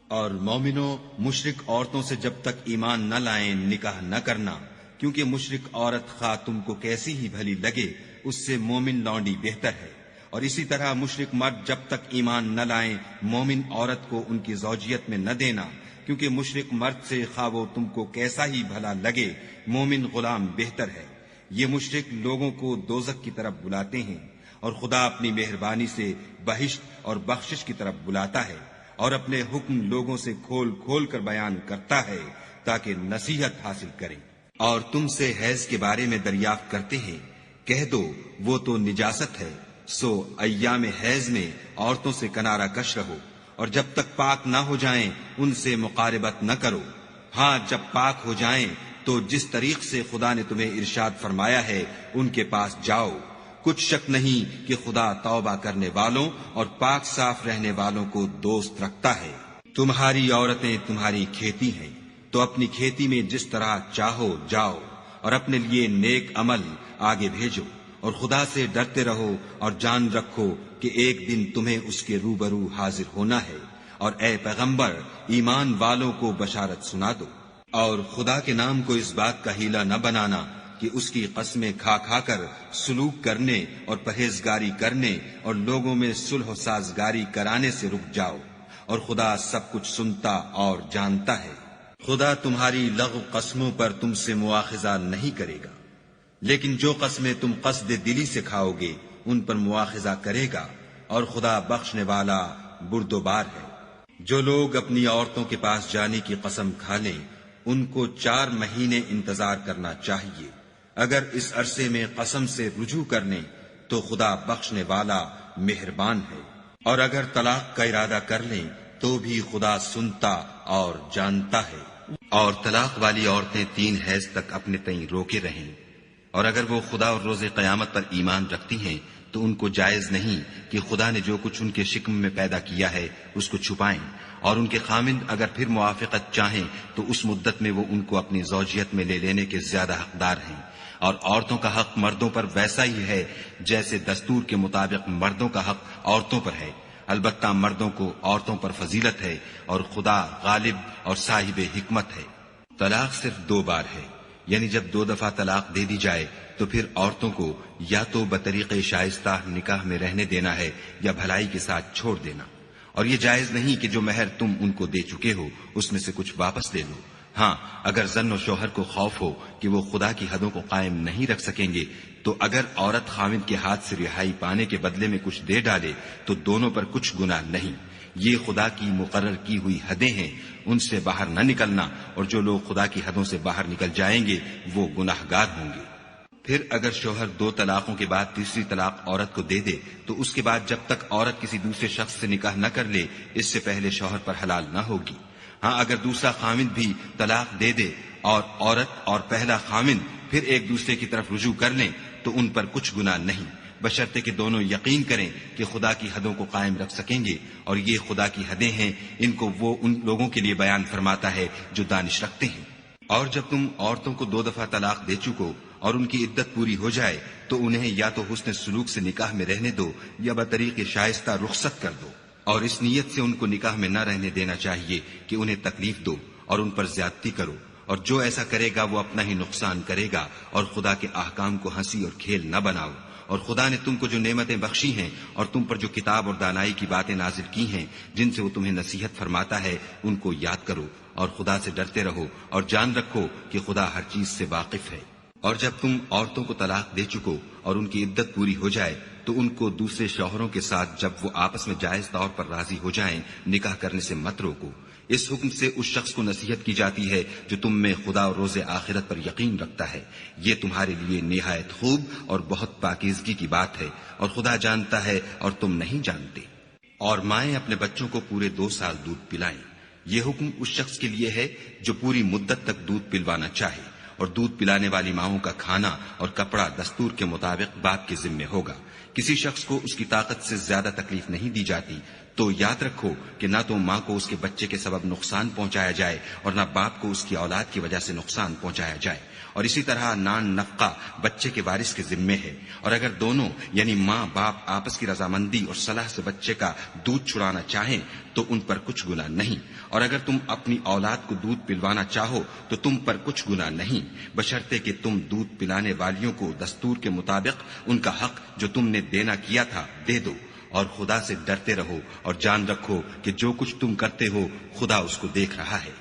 Speaker 1: اور مومنوں، مشرک عورتوں سے جب تک ایمان نہ لائیں نکاح نہ کرنا، کیونکہ مشرک عورت خواہ تم کو کیسی ہی بھلی لگے اس سے مومن لونڈی بہتر ہے۔ اور اسی طرح مشرک مرد جب تک ایمان نہ لائیں مومن عورت کو ان کی زوجیت میں نہ دینا، کیونکہ مشرک مرد سے خواہ وہ تم کو کیسا ہی بھلا لگے مومن غلام بہتر ہے۔ یہ مشرک لوگوں کو دوزخ کی طرف بلاتے ہیں، اور خدا اپنی مہربانی سے بہشت اور بخشش کی طرف بلاتا ہے، اور اپنے حکم لوگوں سے کھول کھول کر بیان کرتا ہے تاکہ نصیحت حاصل کریں۔ اور تم سے حیض کے بارے میں دریافت کرتے ہیں، کہہ دو وہ تو نجاست ہے، سو ایام حیض میں عورتوں سے کنارہ کش رہو، اور جب تک پاک نہ ہو جائیں ان سے مقاربت نہ کرو۔ ہاں، جب پاک ہو جائیں تو جس طریق سے خدا نے تمہیں ارشاد فرمایا ہے ان کے پاس جاؤ۔ کچھ شک نہیں کہ خدا توبہ کرنے والوں اور پاک صاف رہنے والوں کو دوست رکھتا ہے۔ تمہاری عورتیں تمہاری کھیتی ہیں، تو اپنی کھیتی میں جس طرح چاہو جاؤ، اور اپنے لیے نیک عمل آگے بھیجو، اور خدا سے ڈرتے رہو، اور جان رکھو کہ ایک دن تمہیں اس کے روبرو حاضر ہونا ہے۔ اور اے پیغمبر، ایمان والوں کو بشارت سنا دو، اور خدا کے نام کو اس بات کا ہیلہ نہ بنانا کہ اس کی قسمیں کھا کھا کر سلوک کرنے اور پرہیزگاری کرنے اور لوگوں میں صلح و سازگاری کرانے سے رک جاؤ، اور خدا سب کچھ سنتا اور جانتا ہے۔ خدا تمہاری لغو قسموں پر تم سے مواخذہ نہیں کرے گا، لیکن جو قسمیں تم قصد دلی سے کھاؤ گے ان پر مواخذہ کرے گا، اور خدا بخشنے والا بردبار ہے۔ جو لوگ اپنی عورتوں کے پاس جانے کی قسم کھا لیں ان کو 4 مہینے انتظار کرنا چاہیے۔ اگر اس عرصے میں قسم سے رجوع کر لیں تو خدا بخشنے والا مہربان ہے، اور اگر طلاق کا ارادہ کر لیں تو بھی خدا سنتا اور جانتا ہے۔ اور طلاق والی عورتیں 3 حیض تک اپنے تئیں روکے رہیں، اور اگر وہ خدا اور روز قیامت پر ایمان رکھتی ہیں تو ان کو جائز نہیں کہ خدا نے جو کچھ ان کے شکم میں پیدا کیا ہے اس کو چھپائیں، اور ان کے خامند اگر پھر موافقت چاہیں تو اس مدت میں وہ ان کو اپنی زوجیت میں لے لینے کے زیادہ حقدار ہیں۔ اور عورتوں کا حق مردوں پر ویسا ہی ہے جیسے دستور کے مطابق مردوں کا حق عورتوں پر ہے، البتہ مردوں کو عورتوں پر فضیلت ہے، اور خدا غالب اور صاحب حکمت ہے۔ طلاق صرف 2 بار ہے، یعنی جب 2 دفعہ طلاق دے دی جائے تو پھر عورتوں کو یا تو بطریق شائستہ نکاح میں رہنے دینا ہے یا بھلائی کے ساتھ چھوڑ دینا، اور یہ جائز نہیں کہ جو مہر تم ان کو دے چکے ہو اس میں سے کچھ واپس لے لو۔ ہاں، اگر زن و شوہر کو خوف ہو کہ وہ خدا کی حدوں کو قائم نہیں رکھ سکیں گے تو اگر عورت خاوند کے ہاتھ سے رہائی پانے کے بدلے میں کچھ دے ڈالے تو دونوں پر کچھ گناہ نہیں۔ یہ خدا کی مقرر کی ہوئی حدیں ہیں، ان سے باہر نہ نکلنا، اور جو لوگ خدا کی حدوں سے باہر نکل جائیں گے وہ گناہگار ہوں گے۔ پھر اگر شوہر 2 طلاقوں کے بعد تیسری طلاق عورت کو دے دے تو اس کے بعد جب تک عورت کسی دوسرے شخص سے نکاح نہ کر لے اس سے پہلے شوہر پر حلال نہ ہوگی۔ ہاں، اگر دوسرا خامند بھی طلاق دے دے اور عورت اور پہلا خامند پھر ایک دوسرے کی طرف رجوع کر لیں تو ان پر کچھ گناہ نہیں، بشرطے کہ دونوں یقین کریں کہ خدا کی حدوں کو قائم رکھ سکیں گے، اور یہ خدا کی حدیں ہیں، ان کو وہ ان لوگوں کے لیے بیان فرماتا ہے جو دانش رکھتے ہیں۔ اور جب تم عورتوں کو 2 دفعہ طلاق دے چکو اور ان کی عدت پوری ہو جائے تو انہیں یا تو حسن سلوک سے نکاح میں رہنے دو یا بطریق شائستہ رخصت کر دو، اور اس نیت سے ان کو نکاح میں نہ رہنے دینا چاہیے کہ انہیں تکلیف دو اور ان پر زیادتی کرو، اور جو ایسا کرے گا وہ اپنا ہی نقصان کرے گا، اور خدا کے احکام کو ہنسی اور کھیل نہ بناؤ،
Speaker 2: اور خدا نے تم کو جو نعمتیں بخشی ہیں اور تم پر جو کتاب اور دانائی کی باتیں نازل کی ہیں جن سے وہ تمہیں نصیحت فرماتا ہے ان کو یاد کرو اور خدا سے ڈرتے رہو اور جان رکھو کہ خدا ہر چیز سے واقف ہے۔ اور جب تم عورتوں کو طلاق دے چکو اور ان کی عدت پوری ہو جائے تو ان کو دوسرے شوہروں کے ساتھ جب وہ آپس میں جائز طور پر راضی ہو جائیں نکاح کرنے سے مت روکو۔ اس حکم سے اس شخص کو نصیحت کی جاتی ہے جو تم میں خدا اور روز آخرت پر یقین رکھتا ہے، یہ تمہارے لیے نہایت خوب اور بہت پاکیزگی کی بات ہے، اور خدا جانتا ہے اور تم نہیں جانتے۔ اور مائیں اپنے بچوں کو پورے 2 سال دودھ پلائیں، یہ حکم اس شخص کے لیے ہے جو پوری مدت تک دودھ پلوانا چاہے، اور دودھ پلانے والی ماؤں کا کھانا اور کپڑا دستور کے مطابق باپ کے ذمے ہوگا۔ کسی شخص کو اس کی طاقت سے زیادہ تکلیف نہیں دی جاتی، تو یاد رکھو کہ نہ تو ماں کو اس کے بچے کے سبب نقصان پہنچایا جائے اور نہ باپ کو اس کی اولاد کی وجہ سے نقصان پہنچایا جائے، اور اسی طرح نان نفقہ بچے کے وارث کے ذمے ہے، اور اگر دونوں یعنی ماں باپ آپس کی رضامندی اور صلاح سے بچے کا دودھ چھڑانا چاہیں تو ان پر کچھ گناہ نہیں، اور اگر تم اپنی اولاد کو دودھ پلوانا چاہو تو تم پر کچھ گناہ نہیں، بشرطے کہ تم دودھ پلانے والیوں کو دستور کے مطابق ان کا حق جو تم نے دینا کیا تھا دے دو، اور خدا سے ڈرتے رہو اور جان رکھو کہ جو کچھ تم کرتے ہو خدا اس کو دیکھ رہا ہے۔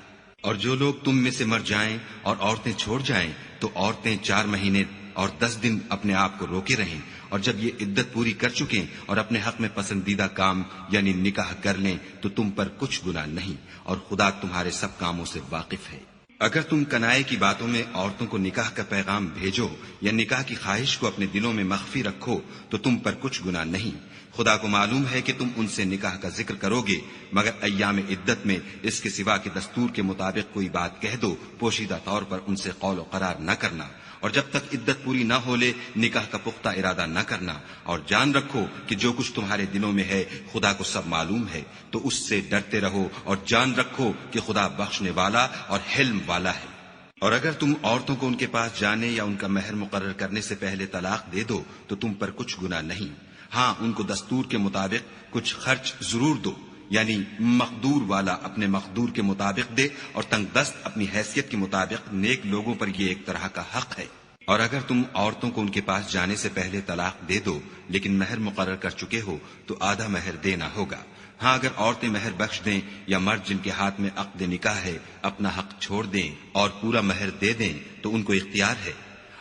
Speaker 2: اور جو لوگ تم میں سے مر جائیں اور عورتیں چھوڑ جائیں تو عورتیں 4 مہینے اور 10 دن اپنے آپ کو روکے رہیں، اور جب یہ عدت پوری کر چکیں اور اپنے حق میں پسندیدہ کام یعنی نکاح کر لیں تو تم پر کچھ گناہ نہیں، اور خدا تمہارے سب کاموں سے واقف ہے۔ اگر تم کنائے کی باتوں میں عورتوں کو نکاح کا پیغام بھیجو یا نکاح کی خواہش کو اپنے دلوں میں مخفی رکھو تو تم پر کچھ گناہ نہیں، خدا کو معلوم ہے کہ تم ان سے نکاح کا ذکر کرو گے، مگر ایام عدت میں اس کے سوا کہ دستور کے مطابق کوئی بات کہہ دو، پوشیدہ طور پر ان سے قول و قرار نہ کرنا، اور جب تک عدت پوری نہ ہو لے نکاح کا پختہ ارادہ نہ کرنا، اور جان رکھو کہ جو کچھ تمہارے دلوں میں ہے خدا کو سب معلوم ہے، تو اس سے ڈرتے رہو اور جان رکھو کہ خدا بخشنے والا اور حلم والا ہے۔ اور اگر تم عورتوں کو ان کے پاس جانے یا ان کا مہر مقرر کرنے سے پہلے طلاق دے دو تو تم پر کچھ گناہ نہیں، ہاں ان کو دستور کے مطابق کچھ خرچ ضرور دو، یعنی مقدور والا اپنے مقدور کے مطابق دے اور تنگ دست اپنی حیثیت کے مطابق، نیک لوگوں پر یہ ایک طرح کا حق ہے۔ اور اگر تم عورتوں کو ان کے پاس جانے سے پہلے طلاق دے دو لیکن مہر مقرر کر چکے ہو تو آدھا مہر دینا ہوگا، ہاں اگر عورتیں مہر بخش دیں یا مرد جن کے ہاتھ میں عقد نکاح ہے اپنا حق چھوڑ دیں اور پورا مہر دے دیں تو ان کو اختیار ہے،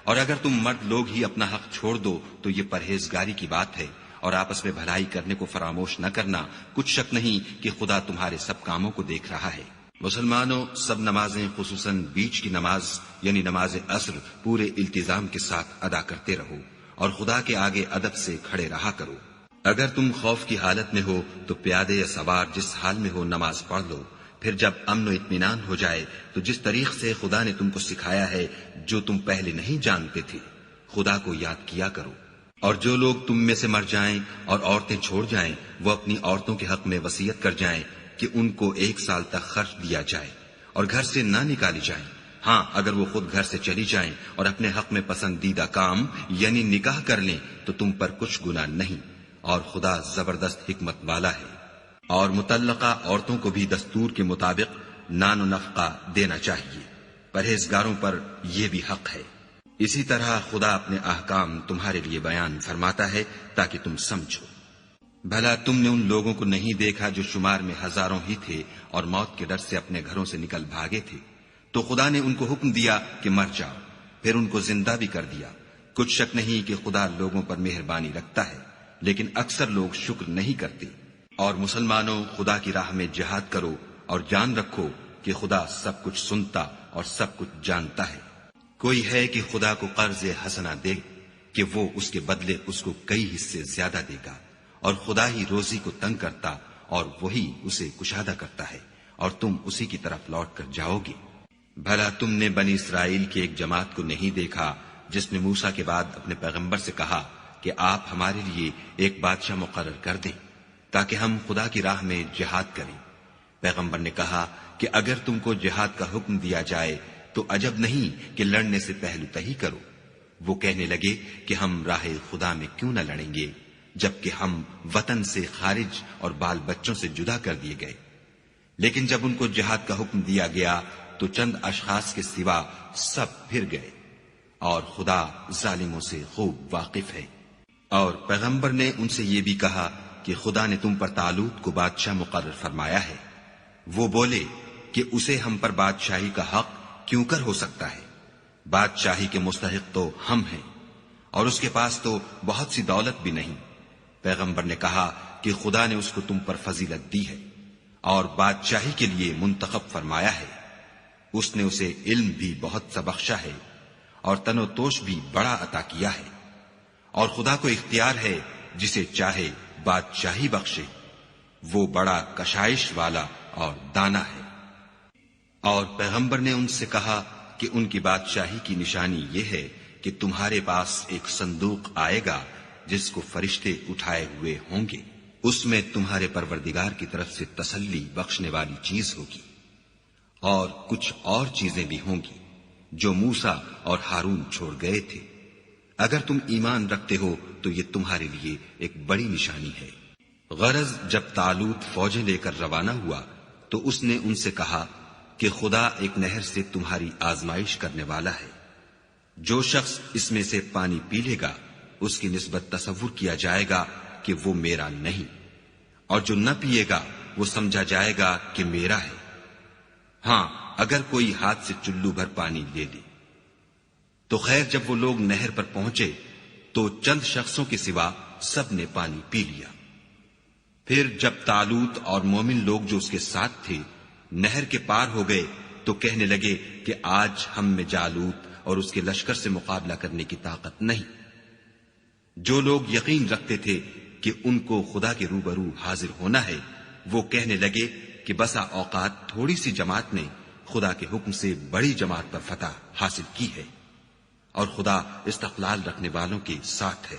Speaker 2: اور اگر تم مرد لوگ ہی اپنا حق چھوڑ دو تو یہ پرہیزگاری کی بات ہے، اور آپس میں بھلائی کرنے کو فراموش نہ کرنا، کچھ شک نہیں کہ خدا تمہارے سب کاموں کو دیکھ رہا ہے۔ مسلمانوں، سب نمازیں خصوصاً بیچ کی نماز یعنی نماز عصر پورے التزام کے ساتھ ادا کرتے رہو اور خدا کے آگے ادب سے کھڑے رہا کرو۔ اگر تم خوف کی حالت میں ہو تو پیادے یا سوار جس حال میں ہو نماز پڑھ لو، پھر جب امن و اطمینان ہو جائے تو جس طریق سے خدا نے تم کو سکھایا ہے جو تم پہلے نہیں جانتے تھے خدا کو یاد کیا کرو۔ اور جو لوگ تم میں سے مر جائیں اور عورتیں چھوڑ جائیں وہ اپنی عورتوں کے حق میں وصیت کر جائیں کہ ان کو 1 سال تک خرچ دیا جائے اور گھر سے نہ نکالی جائیں، ہاں اگر وہ خود گھر سے چلی جائیں اور اپنے حق میں پسندیدہ کام یعنی نکاح کر لیں تو تم پر کچھ گناہ نہیں، اور خدا زبردست حکمت والا ہے۔ اور مطلقہ عورتوں کو بھی دستور کے مطابق نان و نفقہ دینا چاہیے، پرہیزگاروں پر یہ بھی حق ہے۔ اسی طرح خدا اپنے احکام تمہارے لیے بیان فرماتا ہے تاکہ تم سمجھو۔ بھلا تم نے ان لوگوں کو نہیں دیکھا جو شمار میں ہزاروں ہی تھے اور موت کے ڈر سے اپنے گھروں سے نکل بھاگے تھے، تو خدا نے ان کو حکم دیا کہ مر جاؤ، پھر ان کو زندہ بھی کر دیا۔ کچھ شک نہیں کہ خدا لوگوں پر مہربانی رکھتا ہے، لیکن اکثر لوگ شکر نہیں کرتے۔ اور مسلمانوں، خدا کی راہ میں جہاد کرو اور جان رکھو کہ خدا سب کچھ سنتا اور سب کچھ جانتا ہے۔ کوئی ہے کہ خدا کو قرض حسنہ دے کہ وہ اس کے بدلے اس کو کئی حصے زیادہ دے گا، اور خدا ہی روزی کو تنگ کرتا اور وہی اسے کشادہ کرتا ہے، اور تم اسی کی طرف لوٹ کر جاؤ گے۔ بھلا تم نے بنی اسرائیل کی ایک جماعت کو نہیں دیکھا جس نے موسیٰ کے بعد اپنے پیغمبر سے کہا کہ آپ ہمارے لیے ایک بادشاہ مقرر کر دیں تاکہ ہم خدا کی راہ میں جہاد کریں۔ پیغمبر نے کہا کہ اگر تم کو جہاد کا حکم دیا جائے تو عجب نہیں کہ لڑنے سے پہلو تہی کرو۔ وہ کہنے لگے کہ ہم راہ خدا میں کیوں نہ لڑیں گے جبکہ ہم وطن سے خارج اور بال بچوں سے جدا کر دیے گئے۔ لیکن جب ان کو جہاد کا حکم دیا گیا تو چند اشخاص کے سوا سب پھر گئے، اور خدا ظالموں سے خوب واقف ہے۔
Speaker 1: اور پیغمبر نے ان سے یہ بھی کہا کہ خدا نے تم پر طالوت کو بادشاہ مقرر فرمایا ہے۔ وہ بولے کہ اسے ہم پر بادشاہی کا حق کیوں کر ہو سکتا ہے؟ بادشاہی کے مستحق تو ہم ہیں، اور اس کے پاس تو بہت سی دولت بھی نہیں۔ پیغمبر نے کہا کہ خدا نے اس کو تم پر فضیلت دی ہے اور بادشاہی کے لیے منتخب فرمایا ہے۔ اس نے اسے علم بھی بہت سا بخشا ہے اور تن و توش بھی بڑا عطا کیا ہے، اور خدا کو اختیار ہے جسے چاہے بادشاہی بخشے۔ وہ بڑا کشائش والا اور دانا ہے۔ اور پیغمبر نے ان سے کہا کہ ان کی بادشاہی کی نشانی یہ ہے کہ تمہارے پاس ایک صندوق آئے گا جس کو فرشتے اٹھائے ہوئے ہوں گے۔ اس میں تمہارے پروردگار کی طرف سے تسلی بخشنے والی چیز ہوگی، اور کچھ اور چیزیں بھی ہوں گی جو موسیٰ اور ہارون چھوڑ گئے تھے۔ اگر تم ایمان رکھتے ہو تو یہ تمہارے لیے ایک بڑی نشانی ہے۔ غرض جب طالوت فوجیں لے کر روانہ ہوا تو اس نے ان سے کہا کہ خدا ایک نہر سے تمہاری آزمائش کرنے والا ہے۔ جو شخص اس میں سے پانی پی لے گا اس کی نسبت تصور کیا جائے گا کہ وہ میرا نہیں، اور جو نہ پیے گا وہ سمجھا جائے گا کہ میرا ہے۔ ہاں، اگر کوئی ہاتھ سے چلو بھر پانی لے لے تو خیر، جب وہ لوگ نہر پر پہنچے تو چند شخصوں کے سوا سب نے پانی پی لیا۔ پھر جب طالوت اور مومن لوگ جو اس کے ساتھ تھے نہر کے پار ہو گئے تو کہنے لگے کہ آج ہم میں جالوت اور اس کے لشکر سے مقابلہ کرنے کی طاقت نہیں۔ جو لوگ یقین رکھتے تھے کہ ان کو خدا کے روبرو حاضر ہونا ہے وہ کہنے لگے کہ بسا اوقات تھوڑی سی جماعت نے خدا کے حکم سے بڑی جماعت پر فتح حاصل کی ہے، اور خدا استقلال رکھنے والوں کے ساتھ ہے۔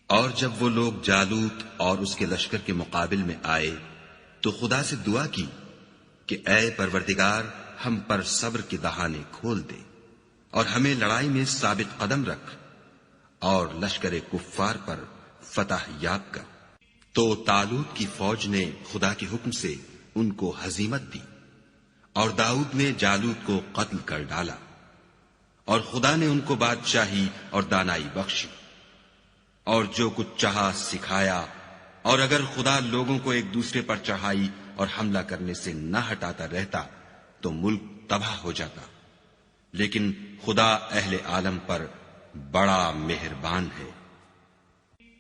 Speaker 1: اور جب وہ لوگ جالوت اور اس کے لشکر کے مقابل میں آئے تو خدا سے دعا کی کہ اے پروردگار، ہم پر صبر کے دہانے کھول دے اور ہمیں لڑائی میں ثابت قدم رکھ اور لشکر کفار پر فتح یاب کر۔ تو طالوت کی فوج نے خدا کے حکم سے ان کو ہزیمت دی، اور داؤد نے جالوت کو قتل کر ڈالا، اور خدا نے ان کو بادشاہی اور دانائی بخشی، اور جو کچھ چاہا سکھایا۔ اور اگر خدا لوگوں کو ایک دوسرے پر چڑھائی اور حملہ کرنے سے نہ ہٹاتا رہتا تو ملک تباہ ہو جاتا، لیکن خدا اہل عالم پر بڑا مہربان ہے۔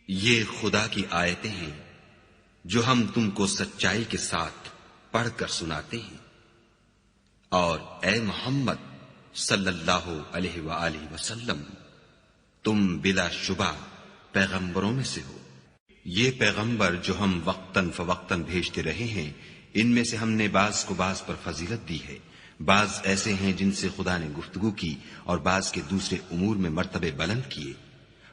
Speaker 1: یہ خدا کی آیتیں ہیں جو ہم تم کو سچائی کے ساتھ پڑھ کر سناتے ہیں۔ اور اے محمد صلی اللہ علیہ وآلہ وسلم، تم بلا شبہ پیغمبروں میں سے ہو۔ یہ پیغمبر جو ہم وقتاً فوقتاً بھیجتے رہے ہیں، ان میں سے ہم نے بعض کو بعض پر فضیلت دی ہے۔ بعض ایسے ہیں جن سے خدا نے گفتگو کی، اور بعض کے دوسرے امور میں مرتبے بلند کیے۔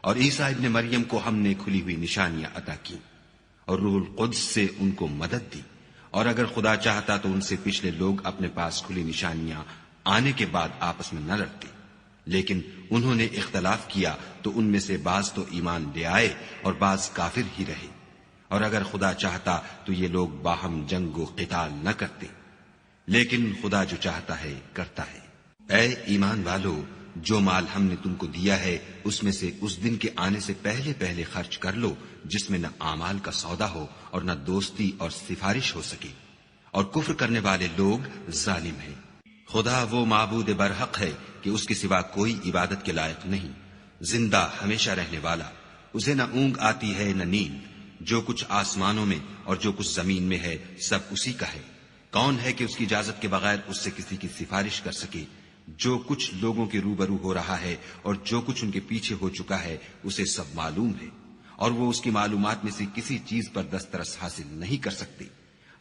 Speaker 1: اور عیسیٰ ابن مریم کو ہم نے کھلی ہوئی نشانیاں عطا کی، اور روح القدس سے ان کو مدد دی۔ اور اگر خدا چاہتا تو ان سے پچھلے لوگ اپنے پاس کھلی نشانیاں آنے کے بعد آپس میں نہ لڑتے، لیکن انہوں نے اختلاف کیا تو ان میں سے بعض تو ایمان لے آئے اور بعض کافر ہی رہے۔ اور اگر خدا چاہتا تو یہ لوگ باہم جنگ و قتال نہ کرتے، لیکن خدا جو چاہتا ہے کرتا ہے۔ اے ایمان والو، جو مال ہم نے تم کو دیا ہے اس میں سے اس دن کے آنے سے پہلے پہلے خرچ کر لو جس میں نہ اعمال کا سودا ہو اور نہ دوستی اور سفارش ہو سکے، اور کفر کرنے والے لوگ ظالم ہیں۔ خدا وہ معبود برحق ہے کہ اس کے سوا کوئی عبادت کے لائق نہیں، زندہ ہمیشہ رہنے والا، اسے نہ اونگ آتی ہے نہ نیند۔ جو کچھ آسمانوں میں اور جو کچھ زمین میں ہے سب اسی کا ہے۔ کون ہے کہ اس کی اجازت کے بغیر اس سے کسی کی سفارش کر سکے؟ جو کچھ لوگوں کے روبرو ہو رہا ہے اور جو کچھ ان کے پیچھے ہو چکا ہے اسے سب معلوم ہے، اور وہ اس کی معلومات میں سے کسی چیز پر دسترس حاصل نہیں کر سکتے۔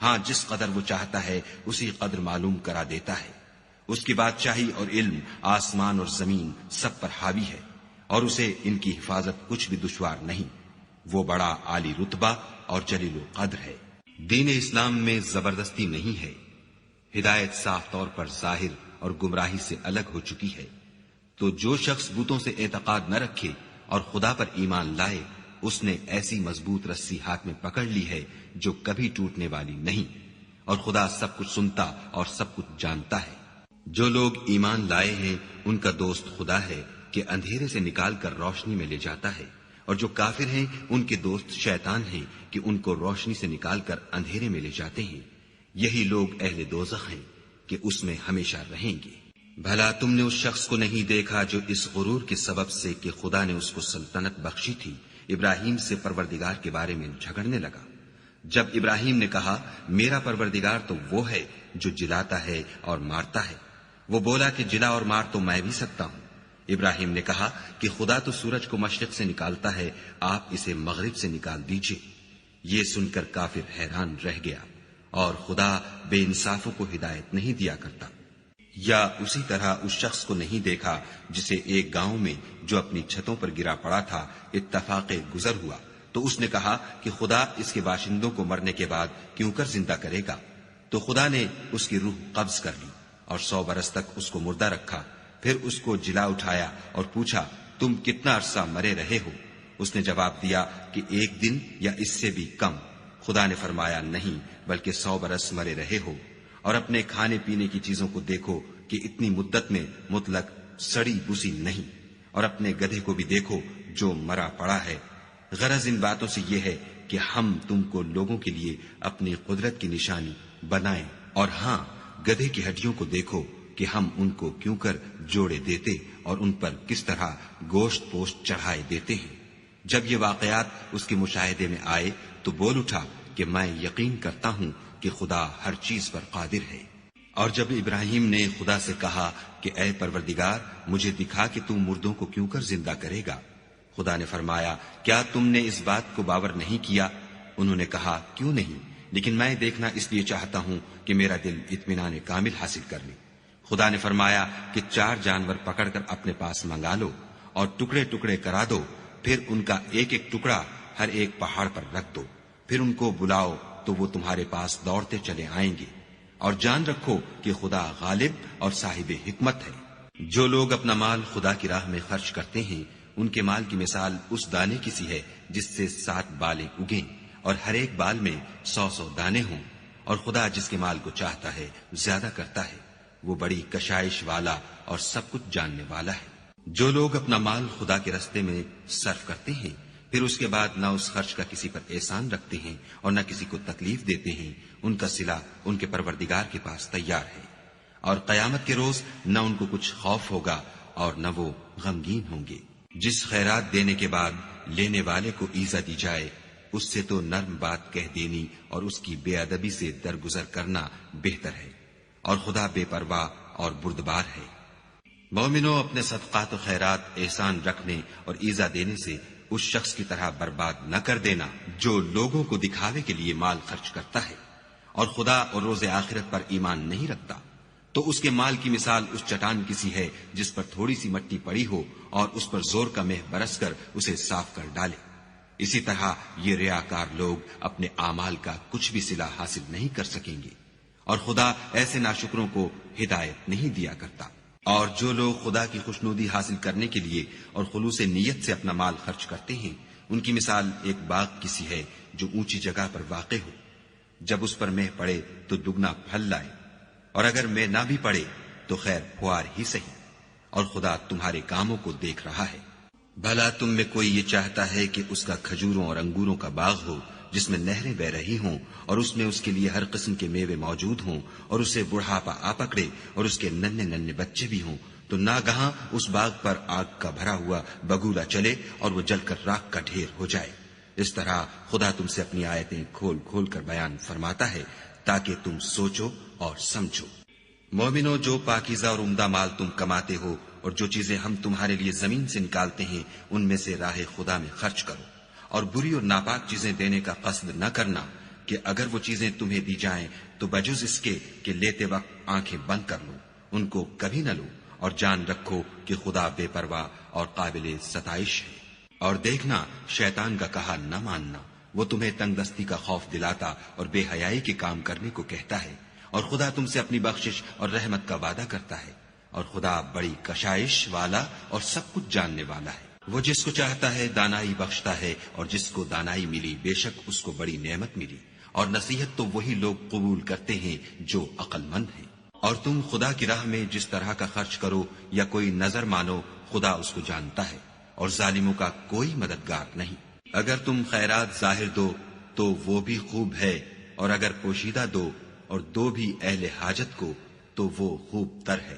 Speaker 1: ہاں، جس قدر وہ چاہتا ہے اسی قدر معلوم کرا دیتا ہے۔ اس کی بادشاہی اور علم آسمان اور زمین سب پر حاوی ہے، اور اسے ان کی حفاظت کچھ بھی دشوار نہیں۔ وہ بڑا عالی رتبہ اور جلیل القدر ہے۔ دین اسلام میں زبردستی نہیں ہے، ہدایت صاف طور پر ظاہر اور گمراہی سے الگ ہو چکی ہے۔ تو جو شخص بتوں سے اعتقاد نہ رکھے اور خدا پر ایمان لائے، اس نے ایسی مضبوط رسی ہاتھ میں پکڑ لی ہے جو کبھی ٹوٹنے والی نہیں، اور خدا سب کچھ سنتا اور سب کچھ جانتا ہے۔ جو لوگ ایمان لائے ہیں ان کا دوست خدا ہے کہ اندھیرے سے نکال کر روشنی میں لے جاتا ہے،
Speaker 2: اور جو کافر ہیں ان کے دوست شیطان ہیں کہ ان کو روشنی سے نکال کر اندھیرے میں لے جاتے ہیں. یہی لوگ اہل دوزخ ہیں کہ اس میں ہمیشہ رہیں گے. بھلا تم نے اس شخص کو نہیں دیکھا جو اس غرور کے سبب سے کہ خدا نے اس کو سلطنت بخشی تھی ابراہیم سے پروردگار کے بارے میں جھگڑنے لگا. جب ابراہیم نے کہا میرا پروردگار تو وہ ہے جو جلاتا ہے اور مارتا ہے، وہ بولا کہ جلا اور مار تو میں بھی سکتا ہوں. ابراہیم نے کہا کہ خدا تو سورج کو مشرق سے نکالتا ہے، آپ اسے مغرب سے نکال دیجئے. یہ سن کر کافر حیران رہ گیا. اور خدا بے انصافوں کو ہدایت نہیں دیا کرتا. یا اسی طرح اس شخص کو نہیں دیکھا جسے ایک گاؤں میں جو اپنی چھتوں پر گرا پڑا تھا اتفاق گزر ہوا تو اس نے کہا کہ خدا اس کے باشندوں کو مرنے کے بعد کیوں کر زندہ کرے گا. تو خدا نے اس کی روح قبض کر لی اور 100 برس تک اس کو مردہ رکھا. پھر اس کو جلا اٹھایا اور پوچھا تم کتنا عرصہ مرے رہے ہو؟ اس نے جواب دیا کہ 1 دن یا اس سے بھی کم. خدا نے فرمایا نہیں بلکہ 100 برس مرے رہے ہو. اور اپنے کھانے پینے کی چیزوں کو دیکھو کہ اتنی مدت میں مطلق سڑی بسی نہیں. اور اپنے گدھے کو بھی دیکھو جو مرا پڑا ہے. غرض ان باتوں سے یہ ہے کہ ہم تم کو لوگوں کے لیے اپنی قدرت کی نشانی بنائیں. اور ہاں گدھے کی ہڈیوں کو دیکھو کہ ہم ان کو کیوں کر جوڑے دیتے اور ان پر کس طرح گوشت پوشت چڑھائے دیتے ہیں. جب یہ واقعات اس کے مشاہدے میں آئے تو بول اٹھا کہ میں یقین کرتا ہوں کہ خدا ہر چیز پر قادر ہے. اور جب ابراہیم نے خدا سے کہا کہ اے پروردگار مجھے دکھا کہ تم مردوں کو کیوں کر زندہ کرے گا، خدا نے فرمایا کیا تم نے اس بات کو باور نہیں کیا؟ انہوں نے کہا کیوں نہیں، لیکن میں دیکھنا اس لیے چاہتا ہوں کہ میرا دل اطمینان کامل حاصل کر لے. خدا نے فرمایا کہ 4 جانور پکڑ کر اپنے پاس منگا لو اور ٹکڑے ٹکڑے کرا دو. پھر ان کا ایک ایک ٹکڑا ہر ایک پہاڑ پر رکھ دو. پھر ان کو بلاؤ تو وہ تمہارے پاس دوڑتے چلے آئیں گے. اور جان رکھو کہ خدا غالب اور صاحب حکمت ہے. جو لوگ اپنا مال خدا کی راہ میں خرچ کرتے ہیں ان کے مال کی مثال اس دانے کی سی ہے جس سے 7 بالیں اگیں اور ہر ایک بال میں 100 دانے ہوں. اور خدا جس کے مال کو چاہتا ہے زیادہ کرتا ہے، وہ بڑی کشائش والا اور سب کچھ جاننے والا ہے. جو لوگ اپنا مال خدا کے راستے میں صرف کرتے ہیں پھر اس کے بعد نہ اس خرچ کا کسی پر احسان رکھتے ہیں اور نہ کسی کو تکلیف دیتے ہیں، ان کا صلہ ان کے پروردگار کے پاس تیار ہے. اور قیامت کے روز نہ ان کو کچھ خوف ہوگا اور نہ وہ غمگین ہوں گے. جس خیرات دینے کے بعد لینے والے کو ایزا دی جائے اس سے تو نرم بات کہہ دینی اور اس کی بے ادبی سے درگزر کرنا بہتر ہے. اور خدا بے پرواہ اور بردبار ہے. مومنوں اپنے صدقات و خیرات احسان رکھنے اور ایزا دینے سے اس شخص کی طرح برباد نہ کر دینا جو لوگوں کو دکھاوے کے لیے مال خرچ کرتا ہے اور خدا اور روز آخرت پر ایمان نہیں رکھتا. تو اس کے مال کی مثال اس چٹان کی سی ہے جس پر تھوڑی سی مٹی پڑی ہو اور اس پر زور کا مہ برس کر اسے صاف کر ڈالے. اسی طرح یہ ریاکار لوگ اپنے اعمال کا کچھ بھی صلہ حاصل نہیں کر سکیں گے اور خدا ایسے ناشکروں کو ہدایت نہیں دیا کرتا. اور جو لوگ خدا کی خوشنودی حاصل کرنے کے لیے اور خلوص نیت سے اپنا مال خرچ کرتے ہیں ان کی مثال ایک باغ کی سی ہے جو اونچی جگہ پر واقع ہو. جب اس پر مہ پڑے تو دگنا پھل لائے اور اگر مہ نہ بھی پڑے تو خیر پھوار ہی سہی. اور خدا تمہارے کاموں کو دیکھ رہا ہے. بھلا تم میں کوئی یہ چاہتا ہے کہ اس کا کھجوروں اور انگوروں کا باغ ہو جس میں نہریں بہ رہی ہوں اور اس میں اس کے لیے ہر قسم کے میوے موجود ہوں اور اسے بڑھاپا آ پکڑے اور اس کے ننھے ننھے بچے بھی ہوں تو ناگہاں اس باغ پر آگ کا بھرا ہوا بگولا چلے اور وہ جل کر راکھ کا ڈھیر ہو جائے. اس طرح خدا تم سے اپنی آیتیں کھول کھول کر بیان فرماتا ہے تاکہ تم سوچو اور سمجھو. مومنو جو پاکیزہ اور عمدہ مال تم کماتے ہو اور جو چیزیں ہم تمہارے لیے زمین سے نکالتے ہیں ان میں سے راہ خدا میں خرچ کرو. اور بری اور ناپاک چیزیں دینے کا قصد نہ کرنا کہ اگر وہ چیزیں تمہیں دی جائیں تو بجز اس کے کہ لیتے وقت آنکھیں بند کر لو، ان کو کبھی نہ لو. اور جان رکھو کہ خدا بے پرواہ اور قابل ستائش ہے. اور دیکھنا شیطان کا کہا نہ ماننا، وہ تمہیں تنگ دستی کا خوف دلاتا اور بے حیائی کے کام کرنے کو کہتا ہے. اور خدا تم سے اپنی بخشش اور رحمت کا وعدہ کرتا ہے. اور خدا بڑی کشائش والا اور سب کچھ جاننے والا ہے. وہ جس کو چاہتا ہے دانائی بخشتا ہے اور جس کو دانائی ملی بے شک اس کو بڑی نعمت ملی. اور نصیحت تو وہی لوگ قبول کرتے ہیں جو عقل مند ہیں. اور تم خدا کی راہ میں جس طرح کا خرچ کرو یا کوئی نظر مانو خدا اس کو جانتا ہے. اور ظالموں کا کوئی مددگار نہیں۔ اگر تم خیرات ظاہر دو تو وہ بھی خوب ہے، اور اگر پوشیدہ دو اور دو بھی اہل حاجت کو تو وہ خوب تر ہے،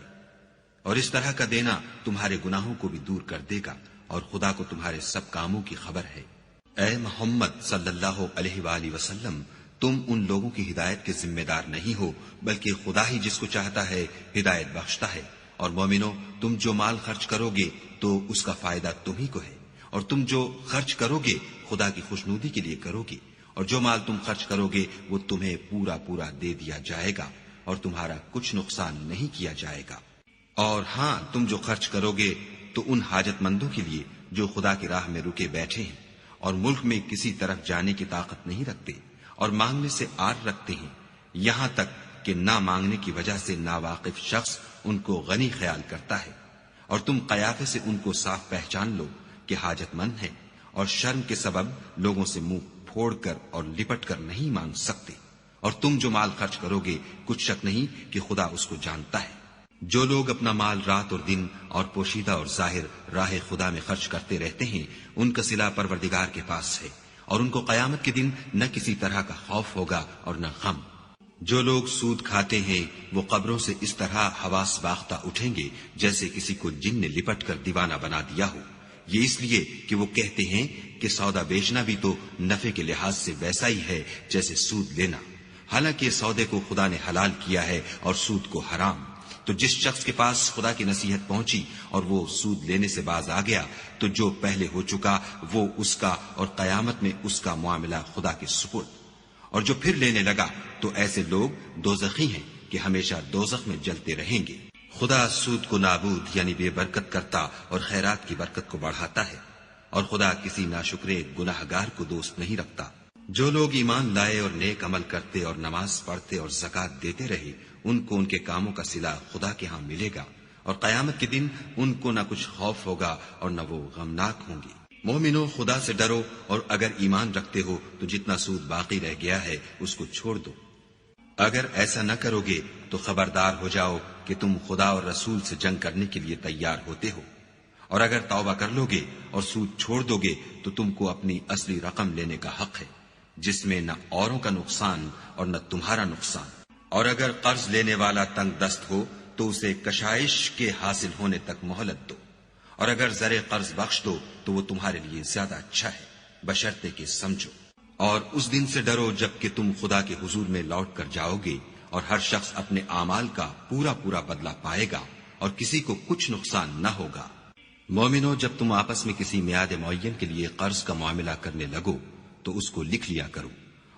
Speaker 2: اور اس طرح کا دینا تمہارے گناہوں کو بھی دور کر دے گا، اور خدا کو تمہارے سب کاموں کی خبر ہے۔ اے محمد صلی اللہ علیہ وآلہ وسلم، تم ان لوگوں کی ہدایت کے ذمہ دار نہیں ہو، بلکہ خدا ہی جس کو چاہتا ہے ہدایت بخشتا ہے۔ اور مومنو، تم جو مال خرچ کرو گے تو اس کا فائدہ تمہیں کو ہے، اور تم جو خرچ کرو گے خدا کی خوشنودی کے لیے کرو گے، اور جو مال تم خرچ کرو گے وہ تمہیں پورا پورا دے دیا جائے گا، اور تمہارا کچھ نقصان نہیں کیا جائے گا۔ اور ہاں، تم جو خرچ کرو گے تو ان حاجت مندوں کے لیے جو خدا کی راہ میں رکے بیٹھے ہیں اور ملک میں کسی طرف جانے کی طاقت نہیں رکھتے اور مانگنے سے آر رکھتے ہیں، یہاں تک کہ نہ مانگنے کی وجہ سے ناواقف شخص ان کو غنی خیال کرتا ہے، اور تم قیافے سے ان کو صاف پہچان لو کہ حاجت مند ہیں، اور شرم کے سبب لوگوں سے منہ پھوڑ کر اور لپٹ کر نہیں مانگ سکتے۔ اور تم جو مال خرچ کرو گے کچھ شک نہیں کہ خدا اس کو جانتا ہے۔ جو لوگ اپنا مال رات اور دن اور پوشیدہ اور ظاہر راہ خدا میں خرچ کرتے رہتے ہیں، ان کا صلہ پروردگار کے پاس ہے، اور ان کو قیامت کے دن نہ کسی طرح کا خوف ہوگا اور نہ غم۔ جو لوگ سود کھاتے ہیں وہ قبروں سے اس طرح حواس باختہ اٹھیں گے جیسے کسی کو جن نے لپٹ کر دیوانہ بنا دیا ہو، یہ اس لیے کہ وہ کہتے ہیں کہ سودا بیچنا بھی تو نفع کے لحاظ سے ویسا ہی ہے جیسے سود لینا، حالانکہ سودے کو خدا نے حلال کیا ہے اور سود کو حرام۔ تو جس شخص کے پاس خدا کی نصیحت پہنچی اور وہ سود لینے سے باز آ گیا تو جو پہلے ہو چکا وہ اس کا، اور قیامت میں اس کا معاملہ خدا کے سپرد۔ اور جو پھر لینے لگا تو ایسے لوگ دوزخی ہیں کہ ہمیشہ دوزخ میں جلتے رہیں گے۔ خدا سود کو نابود یعنی بے برکت کرتا اور خیرات کی برکت کو بڑھاتا ہے، اور خدا کسی ناشکرے گناہگار کو دوست نہیں رکھتا۔ جو لوگ ایمان لائے اور نیک عمل کرتے اور نماز پڑھتے اور زکوٰۃ دیتے رہے، ان کو ان کے کاموں کا صلہ خدا کے ہاں ملے گا، اور قیامت کے دن ان کو نہ کچھ خوف ہوگا اور نہ وہ غمناک ہوں گے۔ مومنو، خدا سے ڈرو، اور اگر ایمان رکھتے ہو تو جتنا سود باقی رہ گیا ہے اس کو چھوڑ دو۔ اگر ایسا نہ کرو گے تو خبردار ہو جاؤ کہ تم خدا اور رسول سے جنگ کرنے کے لیے تیار ہوتے ہو، اور اگر توبہ کر لو گے اور سود چھوڑ دو گے تو تم کو اپنی اصلی رقم لینے کا حق ہے، جس میں نہ اوروں کا نقصان اور نہ تمہارا نقصان۔ اور اگر قرض لینے والا تنگ دست ہو تو اسے کشائش کے حاصل ہونے تک مہلت دو، اور اگر زر قرض بخش دو تو وہ تمہارے لیے زیادہ اچھا ہے، بشرطے کہ سمجھو۔ اور اس دن سے ڈرو جب کہ تم خدا کے حضور میں لوٹ کر جاؤ گے، اور ہر شخص اپنے اعمال کا پورا پورا بدلہ پائے گا، اور کسی کو کچھ نقصان نہ ہوگا۔ مومنو، جب تم آپس میں کسی میعاد معین کے لیے قرض کا معاملہ کرنے لگو تو اس کو لکھ لیا کرو،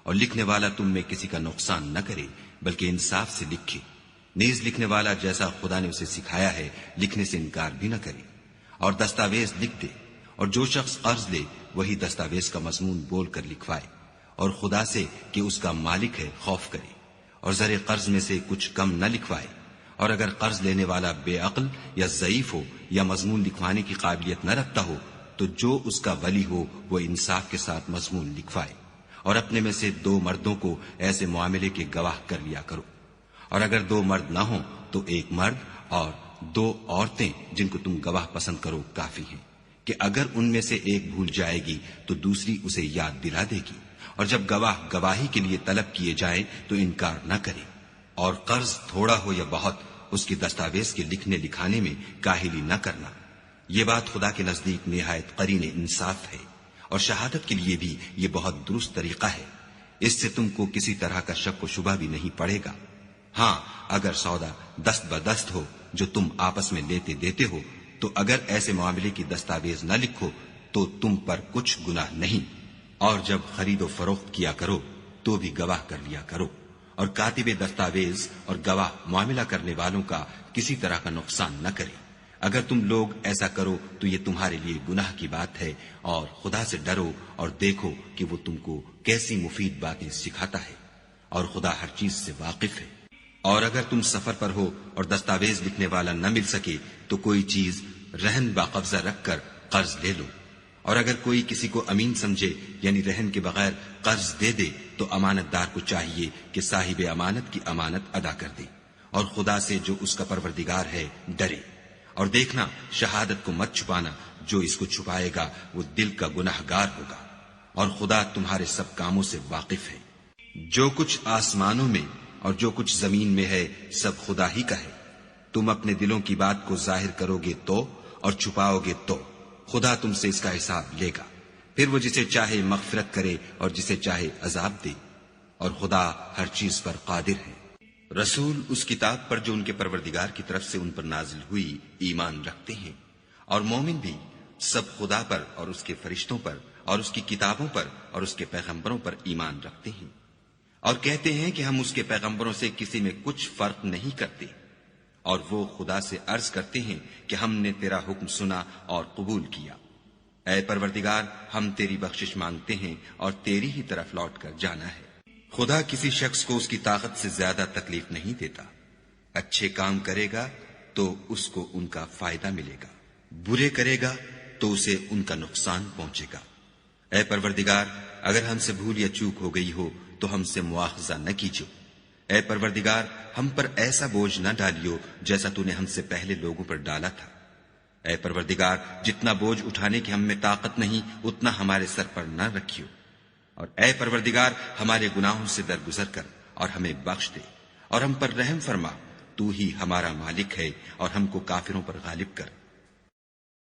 Speaker 2: اور لکھنے والا تم میں کسی کا نقصان نہ کرے بلکہ انصاف سے لکھے۔ نیز لکھنے والا جیسا خدا نے اسے سکھایا ہے لکھنے سے انکار بھی نہ کرے، اور دستاویز لکھ دے، اور جو شخص قرض لے وہی دستاویز کا مضمون بول کر لکھوائے، اور خدا سے کہ اس کا مالک ہے خوف کرے، اور زر قرض میں سے کچھ کم نہ لکھوائے۔ اور اگر قرض لینے والا بے عقل یا ضعیف ہو یا مضمون لکھوانے کی قابلیت نہ رکھتا ہو تو جو اس کا ولی ہو وہ انصاف کے ساتھ مضمون لکھوائے، اور اپنے میں سے 2 مردوں کو ایسے معاملے کے گواہ کر لیا کرو، اور اگر 2 مرد نہ ہوں تو 1 مرد اور 2 عورتیں جن کو تم گواہ پسند کرو کافی ہیں، کہ اگر ان میں سے ایک بھول جائے گی تو دوسری اسے یاد دلا دے گی، اور جب گواہ گواہی کے لیے طلب کیے جائیں تو انکار نہ کرے۔ اور قرض تھوڑا ہو یا بہت، اس کی دستاویز کے لکھنے لکھانے میں کاہلی نہ کرنا، یہ بات خدا کے نزدیک نہایت قرین انصاف ہے، اور شہادت کے لیے بھی یہ بہت درست طریقہ ہے، اس سے تم کو کسی طرح کا شک و شبہ بھی نہیں پڑے گا۔ ہاں، اگر سودا دست بدست ہو جو تم آپس میں لیتے دیتے ہو تو اگر ایسے معاملے کی دستاویز نہ لکھو تو تم پر کچھ گناہ نہیں، اور جب خرید و فروخت کیا کرو تو بھی گواہ کر لیا کرو، اور کاتب دستاویز اور گواہ معاملہ کرنے والوں کا کسی طرح کا نقصان نہ کرے۔ اگر تم لوگ ایسا کرو تو یہ تمہارے لیے گناہ کی بات ہے، اور خدا سے ڈرو اور دیکھو کہ وہ تم کو کیسی مفید باتیں سکھاتا ہے، اور خدا ہر چیز سے واقف ہے۔ اور اگر تم سفر پر ہو اور دستاویز لکھنے والا نہ مل سکے تو کوئی چیز رہن باقبضہ رکھ کر قرض لے لو، اور اگر کوئی کسی کو امین سمجھے یعنی رہن کے بغیر قرض دے دے تو امانت دار کو چاہیے کہ صاحب امانت کی امانت ادا کر دے، اور خدا سے جو اس کا پروردگار ہے ڈرے،
Speaker 1: اور دیکھنا شہادت کو مت چھپانا، جو اس کو چھپائے گا وہ دل کا گنہگار ہوگا، اور خدا تمہارے سب کاموں سے واقف ہے۔ جو کچھ آسمانوں میں اور جو کچھ زمین میں ہے سب خدا ہی کا ہے۔ تم اپنے دلوں کی بات کو ظاہر کرو گے تو اور چھپاؤ گے تو خدا تم سے اس کا حساب لے گا، پھر وہ جسے چاہے مغفرت کرے اور جسے چاہے عذاب دے، اور خدا ہر چیز پر قادر ہے۔ رسول اس کتاب پر جو ان کے پروردگار کی طرف سے ان پر نازل ہوئی ایمان رکھتے ہیں، اور مومن بھی سب خدا پر اور اس کے فرشتوں پر اور اس کی کتابوں پر اور اس کے پیغمبروں پر ایمان رکھتے ہیں، اور کہتے ہیں کہ ہم اس کے پیغمبروں سے کسی میں کچھ فرق نہیں کرتے، اور وہ خدا سے عرض کرتے ہیں کہ ہم نے تیرا حکم سنا اور قبول کیا۔ اے پروردگار، ہم تیری بخشش مانگتے ہیں اور تیری ہی طرف لوٹ کر جانا ہے۔ خدا کسی شخص کو اس کی طاقت سے زیادہ تکلیف نہیں دیتا۔ اچھے کام کرے گا تو اس کو ان کا فائدہ ملے گا، برے کرے گا تو اسے ان کا نقصان پہنچے گا۔ اے پروردگار، اگر ہم سے بھول یا چوک ہو گئی ہو تو ہم سے مواخذہ نہ کیجو۔ اے پروردگار، ہم پر ایسا بوجھ نہ ڈالیو جیسا تو نے ہم سے پہلے لوگوں پر ڈالا تھا۔ اے پروردگار، جتنا بوجھ اٹھانے کی ہم میں طاقت نہیں اتنا ہمارے سر پر نہ رکھیو، اور اے پروردگار ہمارے گناہوں سے درگزر کر اور ہمیں بخش دے اور ہم پر رحم فرما، تو ہی ہمارا مالک ہے اور ہم کو کافروں پر غالب کر۔